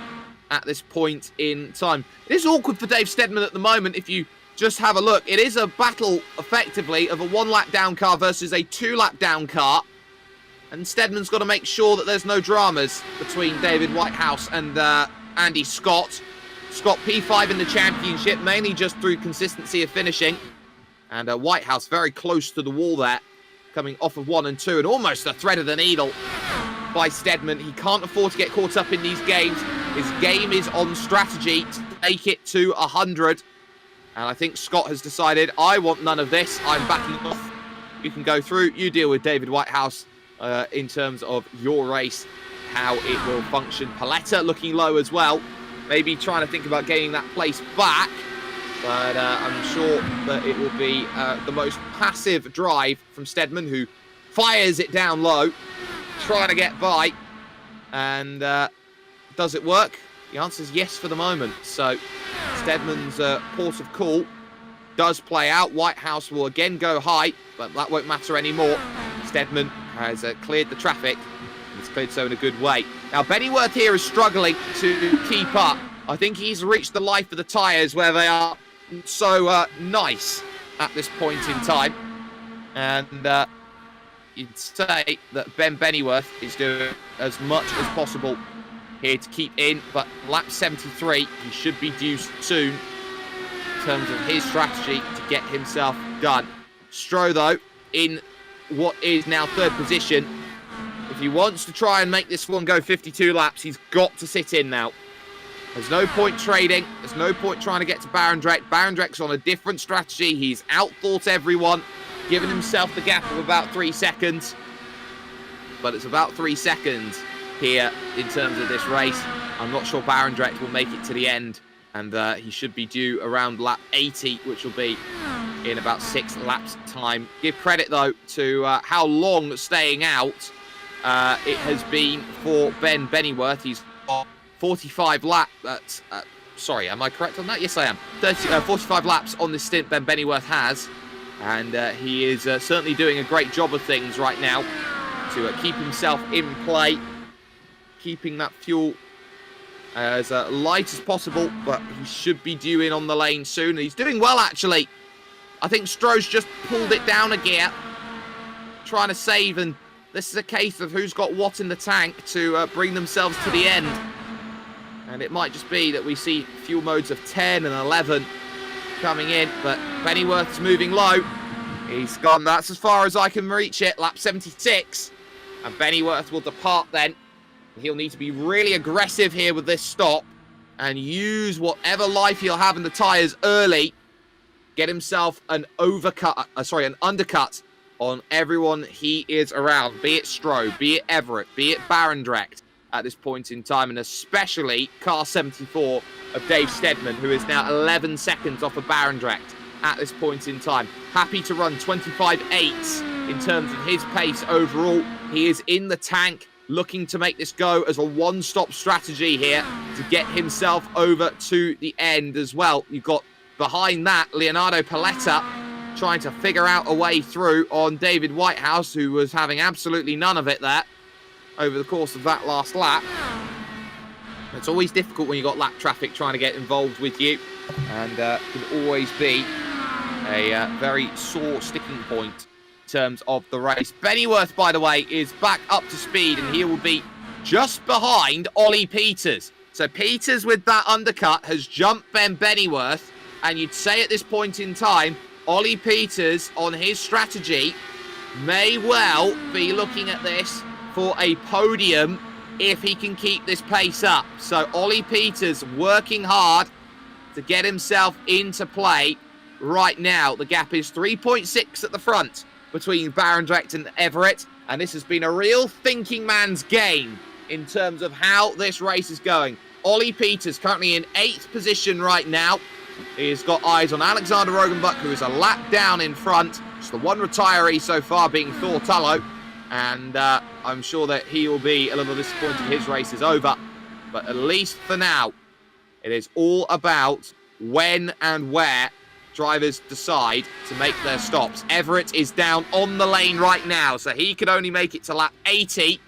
at this point in time. It is awkward for Dave Steadman at the moment. If you just have a look, it is a battle effectively of a 1-lap down car versus a 2-lap down car, and Steadman's got to make sure that there's no dramas between David Whitehouse and Andy Scott. Scott P5 in the championship, mainly just through consistency of finishing, and Whitehouse very close to the wall there, coming off of 1 and 2, and almost a thread of the needle by Steadman. He can't afford to get caught up in these games. His game is on strategy to take it to 100. And I think Scott has decided, I want none of this. I'm backing off. You can go through. You deal with David Whitehouse in terms of your race, how it will function. Paletta looking low as well. Maybe trying to think about getting that place back. But I'm sure that it will be the most passive drive from Steadman, who fires it down low, trying to get by. And does it work? The answer is yes for the moment. So Steadman's port of call does play out. Whitehouse will again go high, but that won't matter anymore. Steadman has cleared the traffic. He's cleared so in a good way. Now, Bennyworth here is struggling to keep up. I think he's reached the life of the tyres where they are so nice at this point in time. And you'd say that Ben Bennyworth is doing as much as possible here to keep in, but lap 73, he should be due soon in terms of his strategy to get himself done. Stroh, though, in what is now 3rd position. If he wants to try and make this one go 52 laps, he's got to sit in now. There's no point trading. There's no point trying to get to Barendregt. Barendrecht's on a different strategy. He's outthought everyone, given himself the gap of about 3 seconds. But it's about 3 seconds here in terms of this race. I'm not sure Barendregt will make it to the end, and he should be due around lap 80, which will be in about 6 laps time. Give credit, though, to how long staying out it has been for Ben Bennyworth. He's got 45 laps. Sorry, am I correct on that? Yes, I am. 45 laps on this stint Ben Bennyworth has. And he is certainly doing a great job of things right now to keep himself in play, keeping that fuel as light as possible, but he should be due in on the lane soon. He's doing well, actually. I think Stroh's just pulled it down a gear, trying to save, and this is a case of who's got what in the tank to bring themselves to the end. And it might just be that we see fuel modes of 10 and 11 coming in, but Bennyworth's moving low. He's gone, that's as far as I can reach it, lap 76. And Bennyworth will depart then. He'll need to be really aggressive here with this stop and use whatever life he'll have in the tyres early. Get himself an undercut on everyone he is around, be it Stroh, be it Everitt, be it Barendregt at this point in time, and especially car 74 of Dave Steadman, who is now 11 seconds off of Barendregt at this point in time. Happy to run 25.8 in terms of his pace overall. He is in the tank, looking to make this go as a one-stop strategy here to get himself over to the end as well. You've got behind that Leonardo Paletta trying to figure out a way through on David Whitehouse, who was having absolutely none of it there over the course of that last lap. It's always difficult when you've got lap traffic trying to get involved with you, and can always be a very sore sticking point in terms of the race. Bennyworth, by the way, is back up to speed, and he will be just behind Ollie Peters. So Peters, with that undercut, has jumped Ben Bennyworth, and you'd say at this point in time, Ollie Peters, on his strategy, may well be looking at this for a podium if he can keep this pace up. So Ollie Peters working hard to get himself into play right now. The gap is 3.6 at the front between Barendregt and Everitt, and this has been a real thinking man's game in terms of how this race is going. Ollie Peters currently in 8th position right now. He's got eyes on Alexander Rogenbuck, who is a lap down in front. It's the one retiree so far being Thor Tullow. And I'm sure that he will be a little disappointed his race is over. But at least for now, it is all about when and where drivers decide to make their stops. Everitt is down on the lane right now, so he could only make it to lap 80.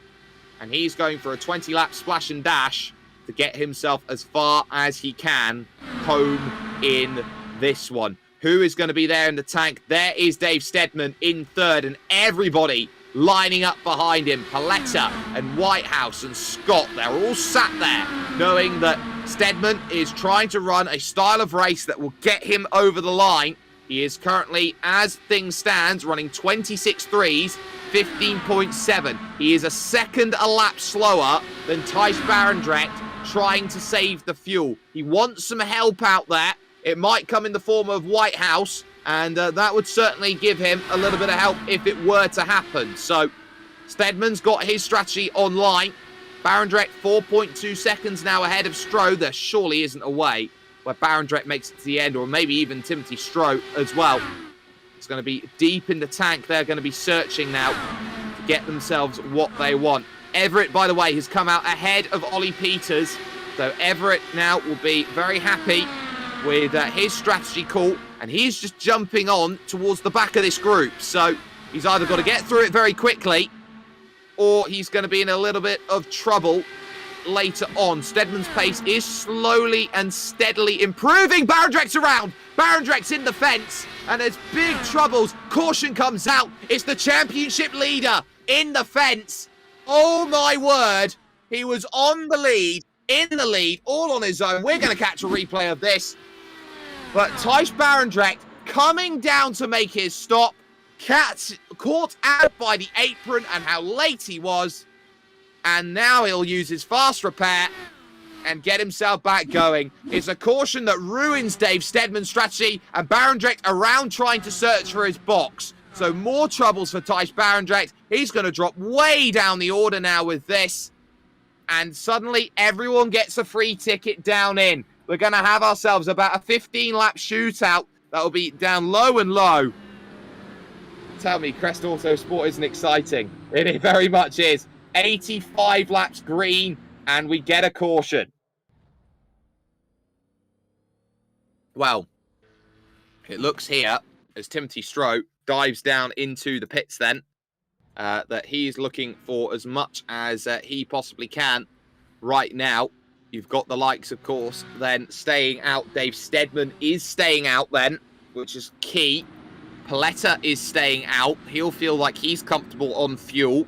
And he's going for a 20-lap splash and dash to get himself as far as he can home in this one. Who is going to be there in the tank? There is Dave Steadman in 3rd, and everybody lining up behind him. Paletta and Whitehouse and Scott, they're all sat there knowing that Steadman is trying to run a style of race that will get him over the line. He is currently, as things stand, running 26.3s, 15.7. He is a second a lap slower than Thijs Barendregt, trying to save the fuel. He wants some help out there. It might come in the form of Whitehouse, and that would certainly give him a little bit of help if it were to happen. So Steadman's got his strategy online. Barendregt 4.2 seconds now ahead of Stroh. There surely isn't a way where Barendregt makes it to the end, or maybe even Timothy Stroh as well. It's going to be deep in the tank. They're going to be searching now to get themselves what they want. Everitt, by the way, has come out ahead of Ollie Peters. So Everitt now will be very happy with his strategy call, and he's just jumping on towards the back of this group. So he's either got to get through it very quickly, or he's going to be in a little bit of trouble later on. Steadman's pace is slowly and steadily improving. Barendrecht's around. Barendrecht's in the fence, and there's big troubles. Caution comes out. It's the championship leader in the fence. Oh my word. He was on the lead, in the lead, all on his own. We're going to catch a replay of this. But Thijs Barendregt coming down to make his stop. Caught out by the apron, and how late he was. And now he'll use his fast repair and get himself back going. It's a caution that ruins Dave Steadman's strategy, and Barendregt around trying to search for his box. So more troubles for Thijs Barendregt. He's going to drop way down the order now with this. And suddenly everyone gets a free ticket down in. We're going to have ourselves about a 15-lap shootout That will be down low and low. Tell me, Crest Autosport isn't exciting. It very much is. 85 laps green, and we get a caution. Well, it looks here, as Timothy Stroh dives down into the pits then, that he's looking for as much as he possibly can right now. You've got the likes, of course, then staying out. Dave Steadman is staying out then, which is key. Paletta is staying out. He'll feel like he's comfortable on fuel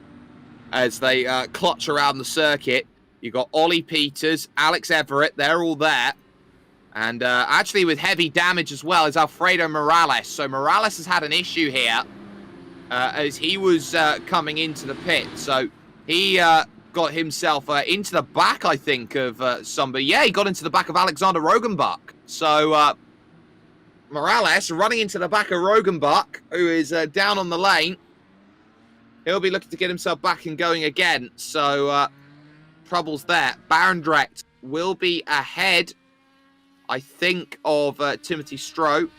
as they clutch around the circuit. You've got Ollie Peters, Alex Everitt, they're all there. And actually with heavy damage as well is Alfredo Morales. So Morales has had an issue here as he was coming into the pit. So he got himself into the back, I think, of somebody. Yeah, he got into the back of Alexander Rogenbach. So Morales running into the back of Rogenbach, who is down on the lane. He'll be looking to get himself back and going again. So troubles there. Barendregt will be ahead, I think, of Timothy Stroh,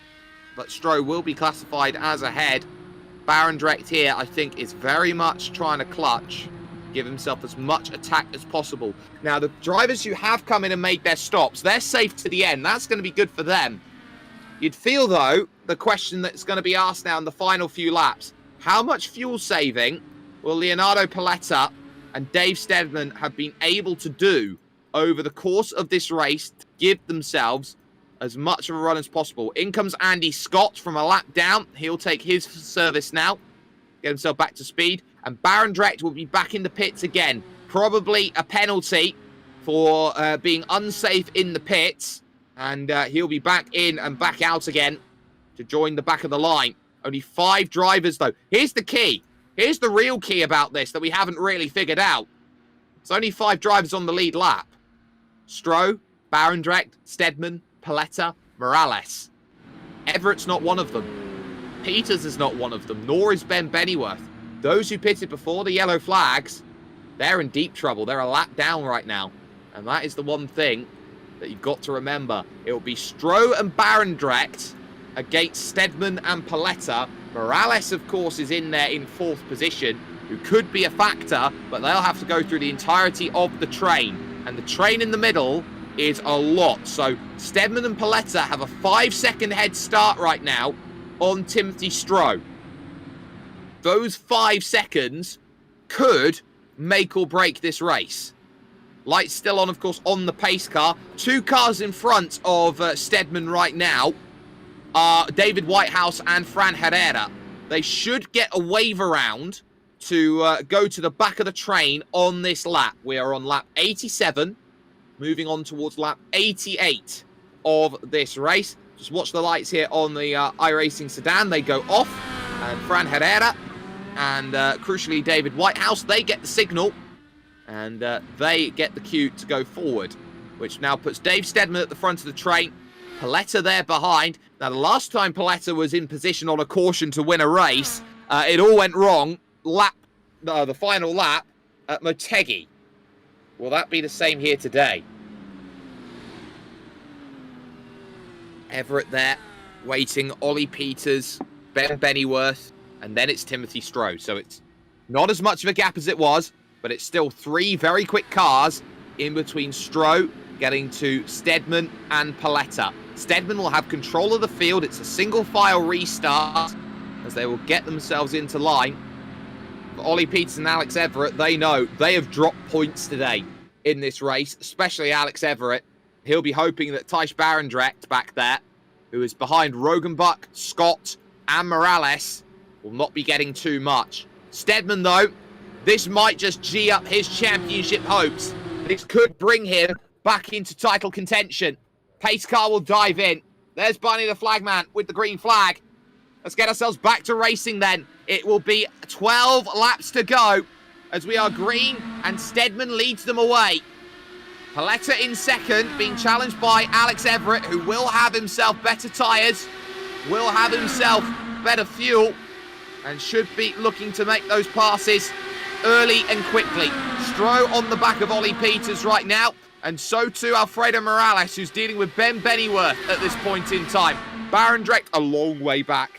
but Stroh will be classified as ahead. Barendregt here, I think, is very much trying to clutch, give himself as much attack as possible. Now, the drivers who have come in and made their stops, they're safe to the end. That's going to be good for them. You'd feel, though, the question that's going to be asked now in the final few laps, how much fuel saving will Leonardo Paletta and Dave Steadman have been able to do over the course of this race to give themselves as much of a run as possible? In comes Andy Scott from a lap down. He'll take his service now, get himself back to speed. And Barendregt will be back in the pits again. Probably a penalty for being unsafe in the pits. And he'll be back in and back out again to join the back of the line. Only 5 drivers, though. Here's the key. Here's the real key about this that we haven't really figured out. It's only 5 drivers on the lead lap. Stroh, Barendregt, Steadman, Paletta, Morales. Everitt's not one of them. Peters is not one of them, nor is Ben Bennyworth. Those who pitted before the yellow flags, they're in deep trouble. They're a lap down right now. And that is the one thing that you've got to remember. It will be Stroh and Barendregt against Steadman and Paletta. Morales, of course, is in there in 4th position, who could be a factor, but they'll have to go through the entirety of the train. And the train in the middle is a lot. So Steadman and Paletta have a 5-second head start right now on Timothy Stroh. Those 5 seconds could make or break this race. Lights still on, of course, on the pace car. 2 cars in front of Steadman right now are David Whitehouse and Fran Herrera. They should get a wave around to go to the back of the train on this lap. We are on lap 87, moving on towards lap 88 of this race. Just watch the lights here on the iRacing sedan. They go off, and Fran Herrera and, crucially, David Whitehouse, they get the signal, and they get the cue to go forward, which now puts Dave Steadman at the front of the train, Paletta there behind. Now, the last time Paletta was in position on a caution to win a race, it all went wrong. The final lap at Motegi. Will that be the same here today? Everitt there, waiting. Ollie Peters, Ben Bennyworth, and then it's Timothy Stroh. So it's not as much of a gap as it was, but it's still 3 very quick cars in between Stroh getting to Steadman and Paletta. Steadman will have control of the field. It's a single file restart as they will get themselves into line. But Ollie Peters and Alex Everitt, they know they have dropped points today in this race, especially Alex Everitt. He'll be hoping that Thijs Barendregt back there, who is behind Rogenbach, Scott, and Morales, will not be getting too much. Steadman, though, this might just G up his championship hopes. This could bring him back into title contention. Pace car will dive in. There's Barney the flagman with the green flag. Let's get ourselves back to racing then. It will be 12 laps to go as we are green and Steadman leads them away. Paletta in second, being challenged by Alex Everitt, who will have himself better tyres, will have himself better fuel, and should be looking to make those passes early and quickly. Stroh on the back of Ollie Peters right now, and so too Alfredo Morales, who's dealing with Ben Bennyworth at this point in time. Barendregt a long way back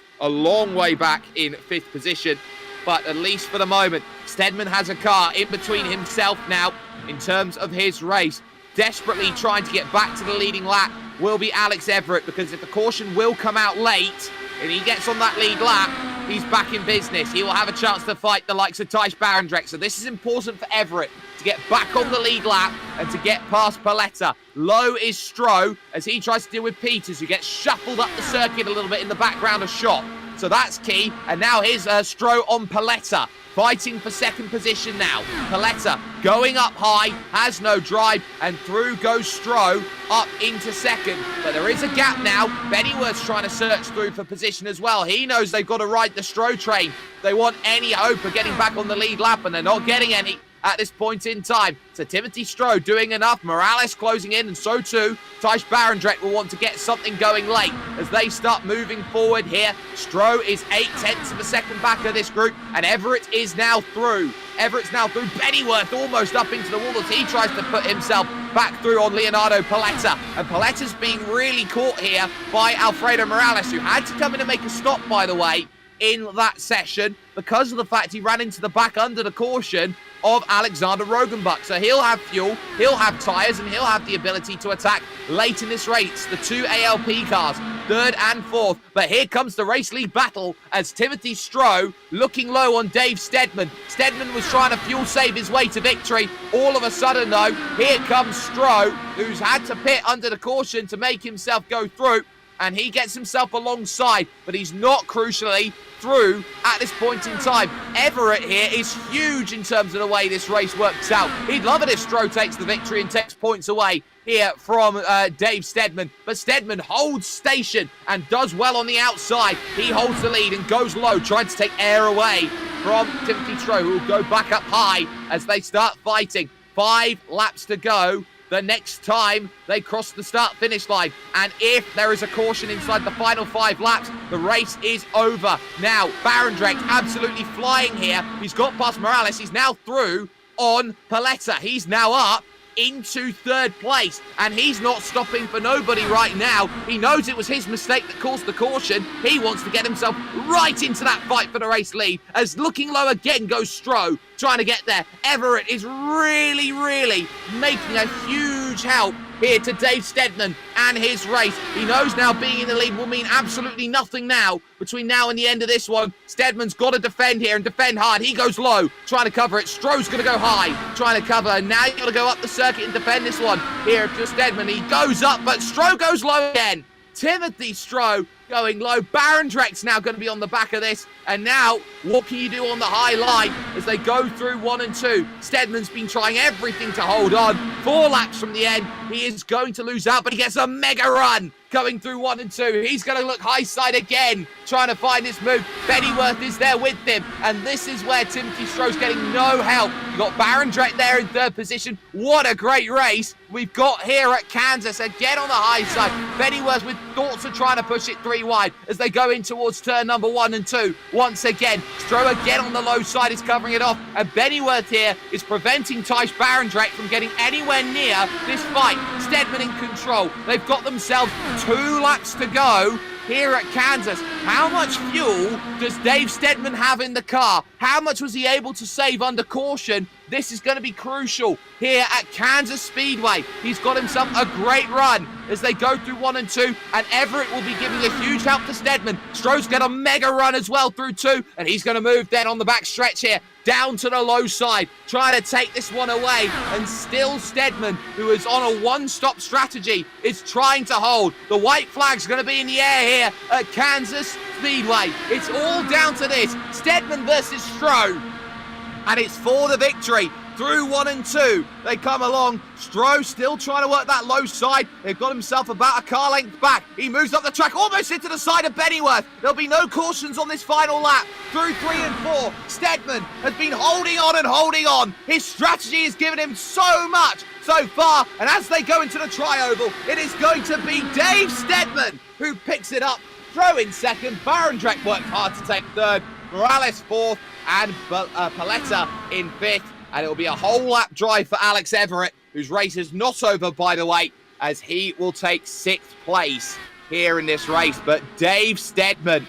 in 5th position. But at least for the moment, Steadman has a car in between himself now in terms of his race. Desperately trying to get back to the leading lap will be Alex Everitt, because if the caution will come out late and he gets on that lead lap, he's back in business. He will have a chance to fight the likes of Thijs Barendregt. So this is important for Everitt to get back on the lead lap and to get past Paletta. Low is Stroh as he tries to deal with Peters, who gets shuffled up the circuit a little bit in the background of Shot. So that's key. And now here's Stroh on Paletta, fighting for 2nd position now. Paletta going up high, has no drive, and through goes Stroh up into 2nd. But there is a gap now. Bennyworth's trying to search through for position as well. He knows they've got to ride the Stroh train. They want any hope of getting back on the lead lap, and they're not getting any at this point in time. So Timothy Stroh doing enough. Morales closing in, and so too Thijs Barendregt will want to get something going late as they start moving forward here. Stroh is 8/10 of a second back of this group, and Everitt is now through. Everett's now through. Bennyworth almost up into the wall as he tries to put himself back through on Leonardo Paletta. And Paletta's being really caught here by Alfredo Morales, who had to come in and make a stop, by the way, in that session because of the fact he ran into the back under the caution of Alexander Rogenbuck. So he'll have fuel, he'll have tyres, and he'll have the ability to attack late in this race. The 2 ALP cars, 3rd and 4th. But here comes the race lead battle as Timothy Stroh looking low on Dave Steadman. Steadman was trying to fuel save his way to victory. All of a sudden, though, here comes Stroh, who's had to pit under the caution to make himself go through. And he gets himself alongside, but he's not crucially through at this point in time. Everitt here is huge in terms of the way this race works out. He'd love it if Stroh takes the victory and takes points away here from Dave Steadman. But Steadman holds station and does well on the outside. He holds the lead and goes low, trying to take air away from Timothy Stroh, who will go back up high as they start fighting. 5 laps to go the next time they cross the start-finish line. And if there is a caution inside the final 5 laps, the race is over. Now, Barendregt absolutely flying here. He's got past Morales. He's now through on Paletta. He's now up into 3rd place, and he's not stopping for nobody right now. He knows it was his mistake that caused the caution. He wants to get himself right into that fight for the race lead, as looking low again goes Stroh, trying to get there. Everitt is really making a huge help here to Dave Steadman and his race. He knows now being in the lead will mean absolutely nothing now between now and the end of this one. Steadman's got to defend here and defend hard. He goes low, trying to cover it. Stroh's going to go high, trying to cover. And now you've got to go up the circuit and defend this one. Here, if you're Steadman, he goes up, but Stroh goes low again. Timothy Stroh going low. Barendrecht's now going to be on the back of this. And now, what can you do on the high line as they go through 1 and 2? Steadman's been trying everything to hold on. 4 laps from the end. He is going to lose out, but he gets a mega run going through 1 and 2. He's going to look high side again, trying to find his move. Bennyworth is there with him, and this is where Timothy Stroh's getting no help. You've got Barendregt there in 3rd position. What a great race we've got here at Kansas. Again on the high side. Bennyworth with thoughts of trying to push it 3 wide as they go in towards turn number 1 and 2. Once again, Stroh again on the low side is covering it off, and Bennyworth here is preventing Thijs Barendregt from getting anywhere near this fight. Steadman in control. They've got themselves 2 laps to go here at Kansas. How much fuel does Dave Steadman have in the car? How much was he able to save under caution? This is going to be crucial here at Kansas Speedway. He's got himself a great run as they go through 1 and 2, and Everitt will be giving a huge help to Steadman. Stroh's got a mega run as well through 2, and he's going to move then on the back stretch here down to the low side, trying to take this one away. And still Steadman, who is on a one-stop strategy, is trying to hold. The white flag's going to be in the air here at Kansas Speedway. It's all down to this. Steadman versus Stroh. And it's for the victory. Through 1 and 2, they come along. Stroh still trying to work that low side. They've got himself about a car length back. He moves up the track, almost into the side of Bennyworth. There'll be no cautions on this final lap. Through 3 and 4, Steadman has been holding on and holding on. His strategy has given him so much so far. And as they go into the tri-oval, it is going to be Dave Steadman who picks it up. Stroh in 2nd. Barendregt worked hard to take 3rd. Morales 4th. And Paletta in 5th. And it'll be a whole lap drive for Alex Everitt, whose race is not over, by the way, as he will take 6th place here in this race. But Dave Steadman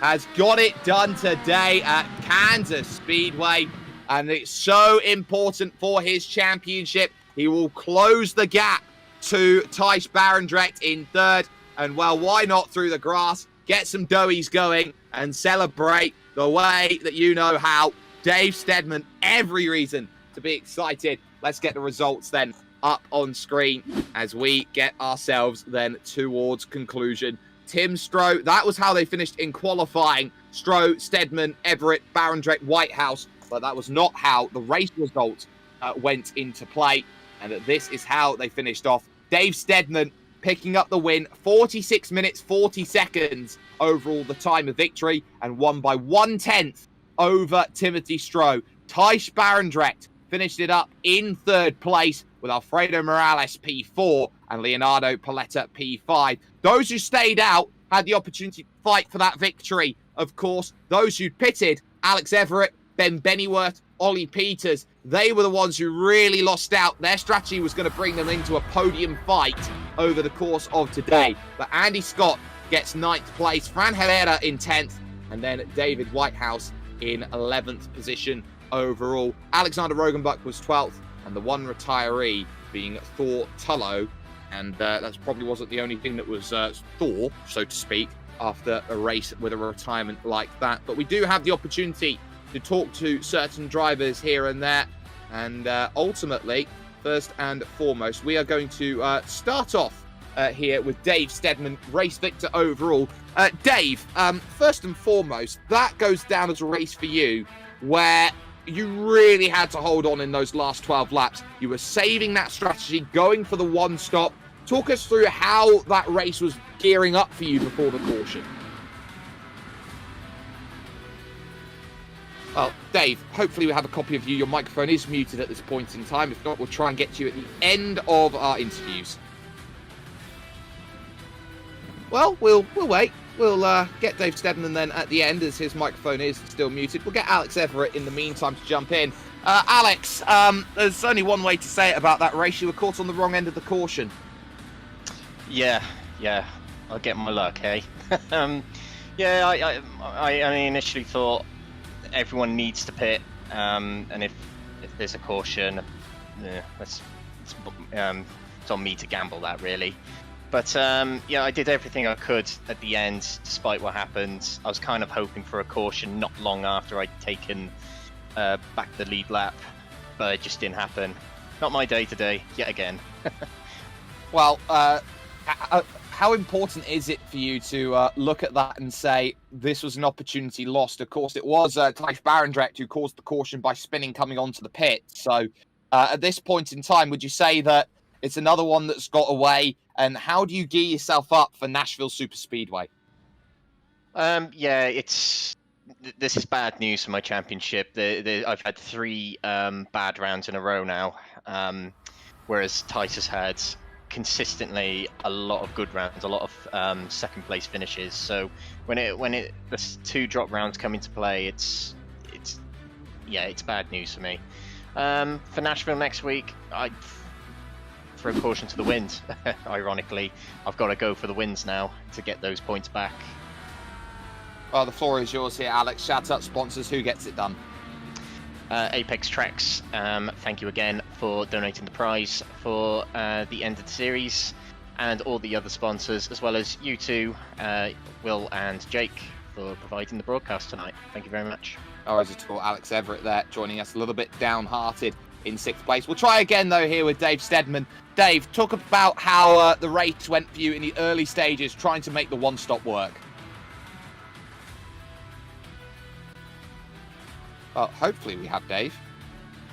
has got it done today at Kansas Speedway, and it's so important for his championship. He will close the gap to Thijs Barendregt in third, and well, why not through the grass, get some doughies going and celebrate the way that you know how. Dave Steadman, every reason to be excited. Let's get the results then up on screen as we get ourselves then towards conclusion. Tim Stroh, that was how they finished in qualifying. Stroh, Steadman, Everitt, Barendregt, Whitehouse, but that was not how the race results went into play. And that this is how they finished off. Dave Steadman picking up the win, 46 minutes, 40 seconds overall the time of victory, and won by 1/10 over Timothy Stroh. Thijs Barendregt finished it up in third place with Alfredo Morales P4 and Leonardo Paletta P5. Those who stayed out had the opportunity to fight for that victory. Of course, those who pitted, Alex Everitt, Ben Bennyworth, Ollie Peters, they were the ones who really lost out. Their strategy was going to bring them into a podium fight over the course of today. But Andy Scott gets 9th place, Fran Herrera in 10th, and then David Whitehouse in 11th position overall. Alexander Rogenbuck was 12th, and the one retiree being Thor Tullow. And that probably wasn't the only thing that was Thor, so to speak, after a race with a retirement like that. But we do have the opportunity to talk to certain drivers here and there. And ultimately, first and foremost, we are going to start off here with Dave Steadman, race victor overall. Dave, first and foremost, that goes down as a race for you where you really had to hold on in those last 12 laps. You were saving that strategy, going for the one stop. Talk us through how that race was gearing up for you before the caution. Well, Dave, hopefully we have a copy of you. Your microphone is muted at this point in time. If not, we'll try and get you at the end of our interviews. Well, we'll wait. We'll get Dave Steadman then at the end, as his microphone is still muted. We'll get Alex Everitt in the meantime to jump in. Alex, there's only one way to say it about that race. You were caught on the wrong end of the caution. Yeah, I'll get my luck, hey? I initially thought everyone needs to pit, and if there's a caution, it's on me to gamble that, really. But I did everything I could at the end, despite what happened. I was kind of hoping for a caution not long after I'd taken back the lead lap, but it just didn't happen. Not my day today, yet again. Well, how important is it for you to look at that and say this was an opportunity lost? Of course, it was Thijs Barendregt who caused the caution by spinning coming onto the pit. So at this point in time, would you say that it's another one that's got away? And how do you gear yourself up for Nashville Super Speedway? This is bad news for my championship. I've had 3 bad rounds in a row now, whereas Thijs has had consistently a lot of good rounds, a lot of second place finishes. So when the 2 drop rounds come into play, it's bad news for me. For Nashville next week, I throw caution to the wind. Ironically, I've got to go for the wins now to get those points back. Well, the floor is yours here, Alex. Shout out sponsors. Who gets it done? Apex Tracks, thank you again for donating the prize for the end of the series, and all the other sponsors, as well as you two, Will and Jake, for providing the broadcast tonight. Thank you very much. All right, it's Alex Everitt there, joining us a little bit downhearted in 6th place. We'll try again, though, here with Dave Steadman. Dave, talk about how the race went for you in the early stages, trying to make the one-stop work. Well, hopefully we have Dave,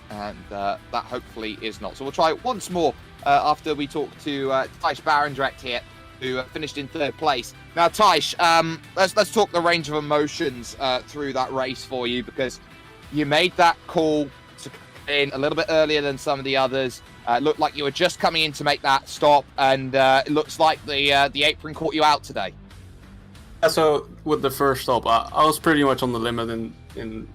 and that hopefully is not. So we'll try it once more after we talk to Thijs Barendregt here, who finished in 3rd place. Now, Thijs, let's talk the range of emotions through that race for you, because you made that call to come in a little bit earlier than some of the others. It looked like you were just coming in to make that stop, and it looks like the apron caught you out today. Yeah, so with the first stop, I was pretty much on the limit in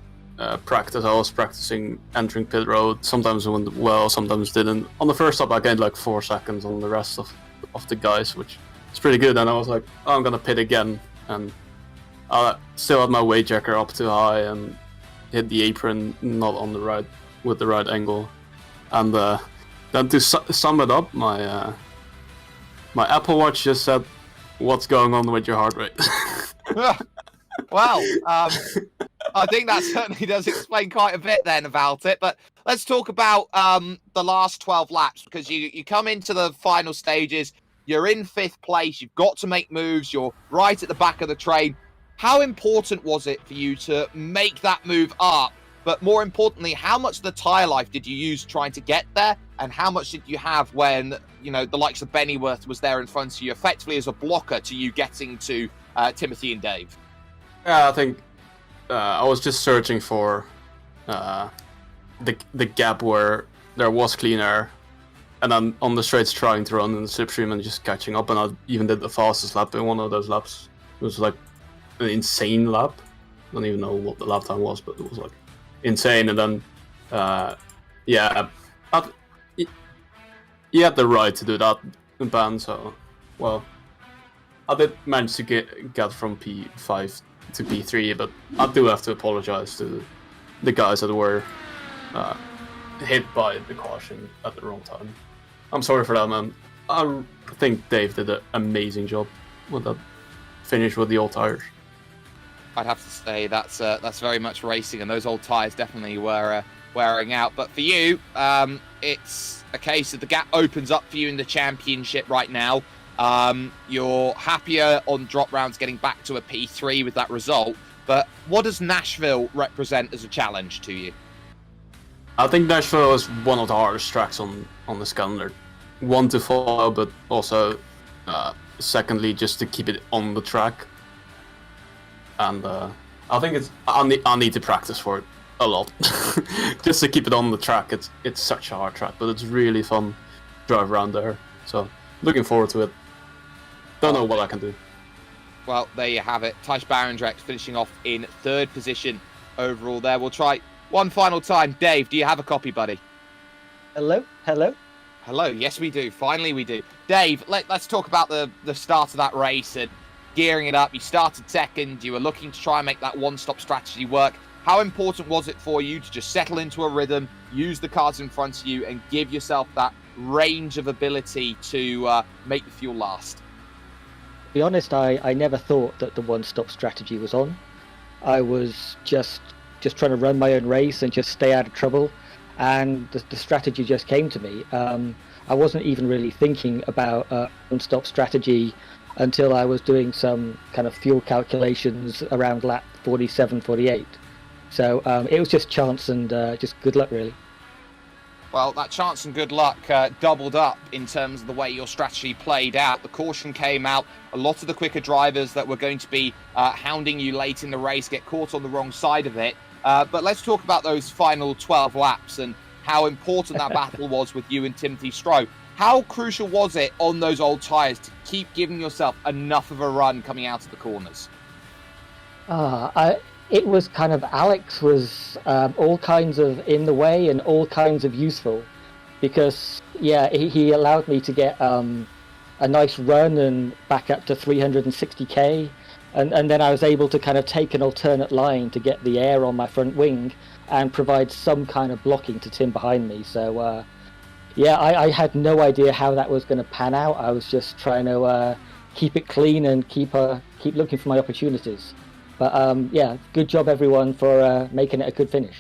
practice. I was practicing entering pit road. Sometimes it went well, sometimes didn't. On the first stop, I gained like 4 seconds on the rest of the guys, which it's pretty good. And I was like, oh, I'm gonna pit again, and I still had my weight checker up too high and hit the apron not on the right with the right angle. And then to sum it up, my Apple Watch just said, "What's going on with your heart rate?" Well, I think that certainly does explain quite a bit then about it. But let's talk about the last 12 laps, because you come into the final stages, you're in 5th place, you've got to make moves, you're right at the back of the train. How important was it for you to make that move up? But more importantly, how much of the tyre life did you use trying to get there? And how much did you have when, you know, the likes of Bennyworth was there in front of you, effectively as a blocker to you getting to Timothy and Dave? Yeah, I think I was just searching for the gap where there was clean air, and then on the straights trying to run in the slipstream and just catching up. And I even did the fastest lap in one of those laps. It was like an insane lap. I don't even know what the lap time was, but it was like insane. And then yeah, you had the right to do that in ban. So well, I did manage to get from P5 to P3, but I do have to apologize to the guys that were hit by the caution at the wrong time. I'm sorry for that, man. I think Dave did an amazing job with that finish with the old tires. I'd have to say that's very much racing, and those old tyres definitely were wearing out. But for you, it's a case of the gap opens up for you in the championship right now. You're happier on drop rounds getting back to a P3 with that result, but what does Nashville represent as a challenge to you? I think Nashville is one of the hardest tracks on this calendar. One, to follow, but also secondly, just to keep it on the track. And I think I need to practice for it a lot just to keep it on the track. It's such a hard track, but it's really fun to drive around there. So looking forward to it. Don't know what I can do. Well, there you have it. Thijs Barendregt finishing off in 3rd position overall there. We'll try one final time. Dave, do you have a copy, buddy? Hello? Hello, yes we do. Finally we do. Dave, let's talk about the start of that race and gearing it up. You started 2nd. You were looking to try and make that one-stop strategy work. How important was it for you to just settle into a rhythm, use the cars in front of you, and give yourself that range of ability to make the fuel last? To be honest, I never thought that the one-stop strategy was on. I was just trying to run my own race and just stay out of trouble, and the strategy just came to me. I wasn't even really thinking about one-stop strategy until I was doing some kind of fuel calculations around lap 47, 48. So it was just chance and just good luck, really. Well, that chance and good luck doubled up in terms of the way your strategy played out. The caution came out. A lot of the quicker drivers that were going to be hounding you late in the race get caught on the wrong side of it. But let's talk about those final 12 laps and how important that battle was with you and Timothy Stroh. How crucial was it on those old tyres to keep giving yourself enough of a run coming out of the corners? It was kind of, Alex was all kinds of in the way and all kinds of useful, because yeah, he allowed me to get a nice run and back up to 360k, and then I was able to kind of take an alternate line to get the air on my front wing and provide some kind of blocking to Tim behind me. So yeah, I had no idea how that was going to pan out. I was just trying to keep it clean and keep looking for my opportunities. But yeah, good job everyone for making it a good finish.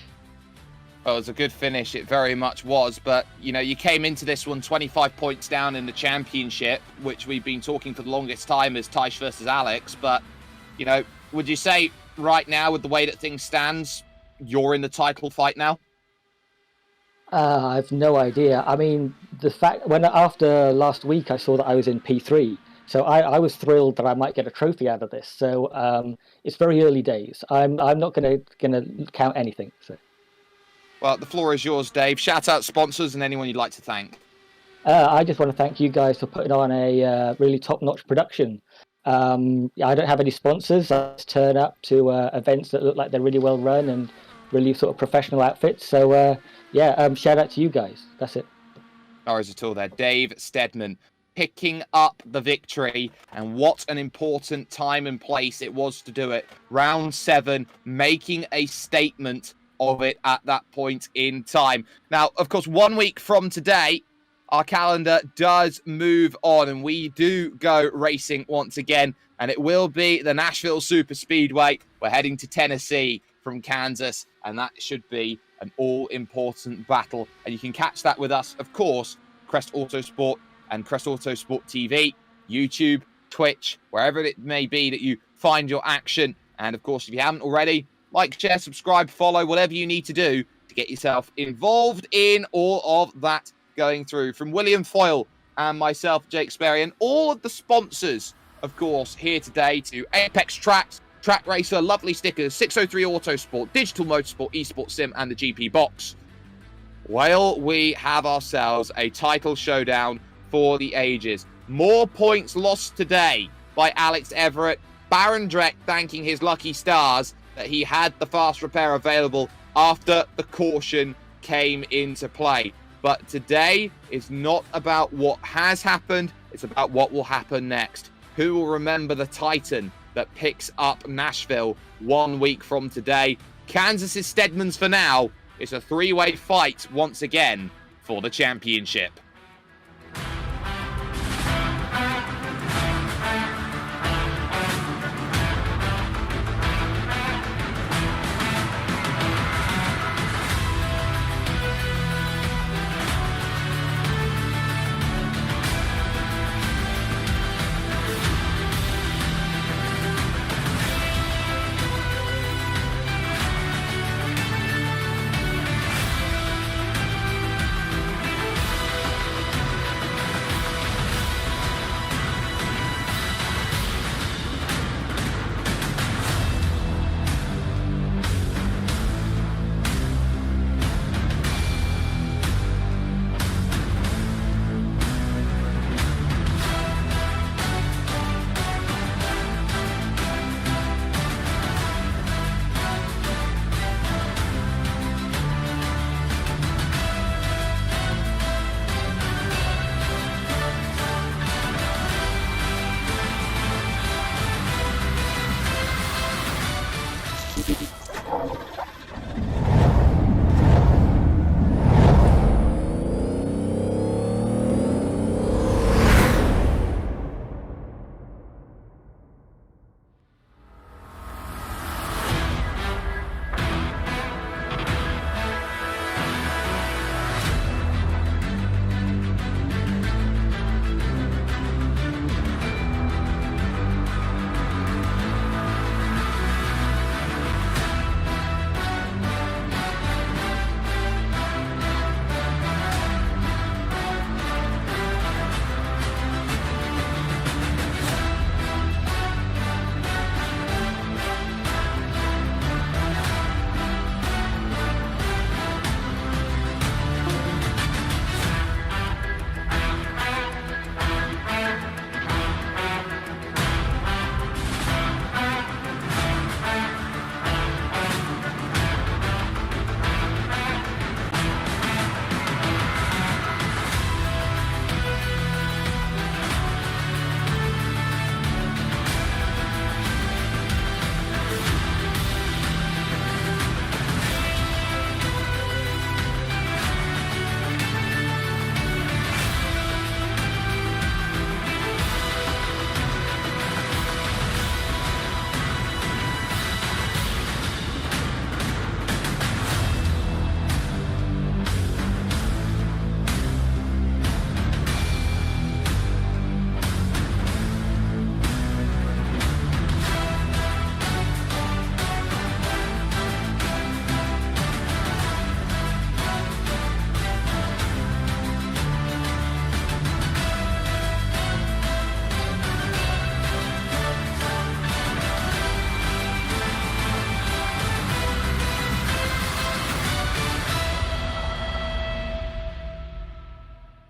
Well, it was a good finish, it very much was, but you know, you came into this one 25 points down in the championship, which we've been talking for the longest time as Thijs versus Alex, but you know, would you say right now, with the way that things stands, you're in the title fight now? I've no idea. I mean, the fact after last week I saw that I was in P3, so I was thrilled that I might get a trophy out of this. So it's very early days. I'm not gonna count anything. So. Well, the floor is yours, Dave. Shout out sponsors and anyone you'd like to thank. I just want to thank you guys for putting on a really top-notch production. I don't have any sponsors. I just turn up to events that look like they're really well run and really sort of professional outfits. So yeah, shout out to you guys. That's it. No worries at all there. Dave Steadman, picking up the victory, and what an important time and place it was to do it. Round 7, making a statement of it at that point in time. Now, of course, 1 week from today, our calendar does move on, and we do go racing once again, and it will be the Nashville Super Speedway. We're heading to Tennessee from Kansas, and that should be an all-important battle, and you can catch that with us, of course, Crest Autosport and Crest Autosport TV, YouTube, Twitch, wherever it may be that you find your action. And of course, if you haven't already, like, share, subscribe, follow, whatever you need to do to get yourself involved in all of that going through. From William Foyle and myself, Jake Sperry, and all of the sponsors, of course, here today, to Apex Tracks, Track Racer, lovely stickers, 603 Autosport, Digital Motorsport, Esports Sim, and the GP Box. Well, we have ourselves a title showdown for the ages. More points lost today by Alex Everitt. Barendregt thanking his lucky stars that he had the fast repair available after the caution came into play. But today is not about what has happened, it's about what will happen next. Who will remember the Titan that picks up Nashville 1 week from today? Kansas is Stedman's for now. It's a 3-way fight once again for the championship.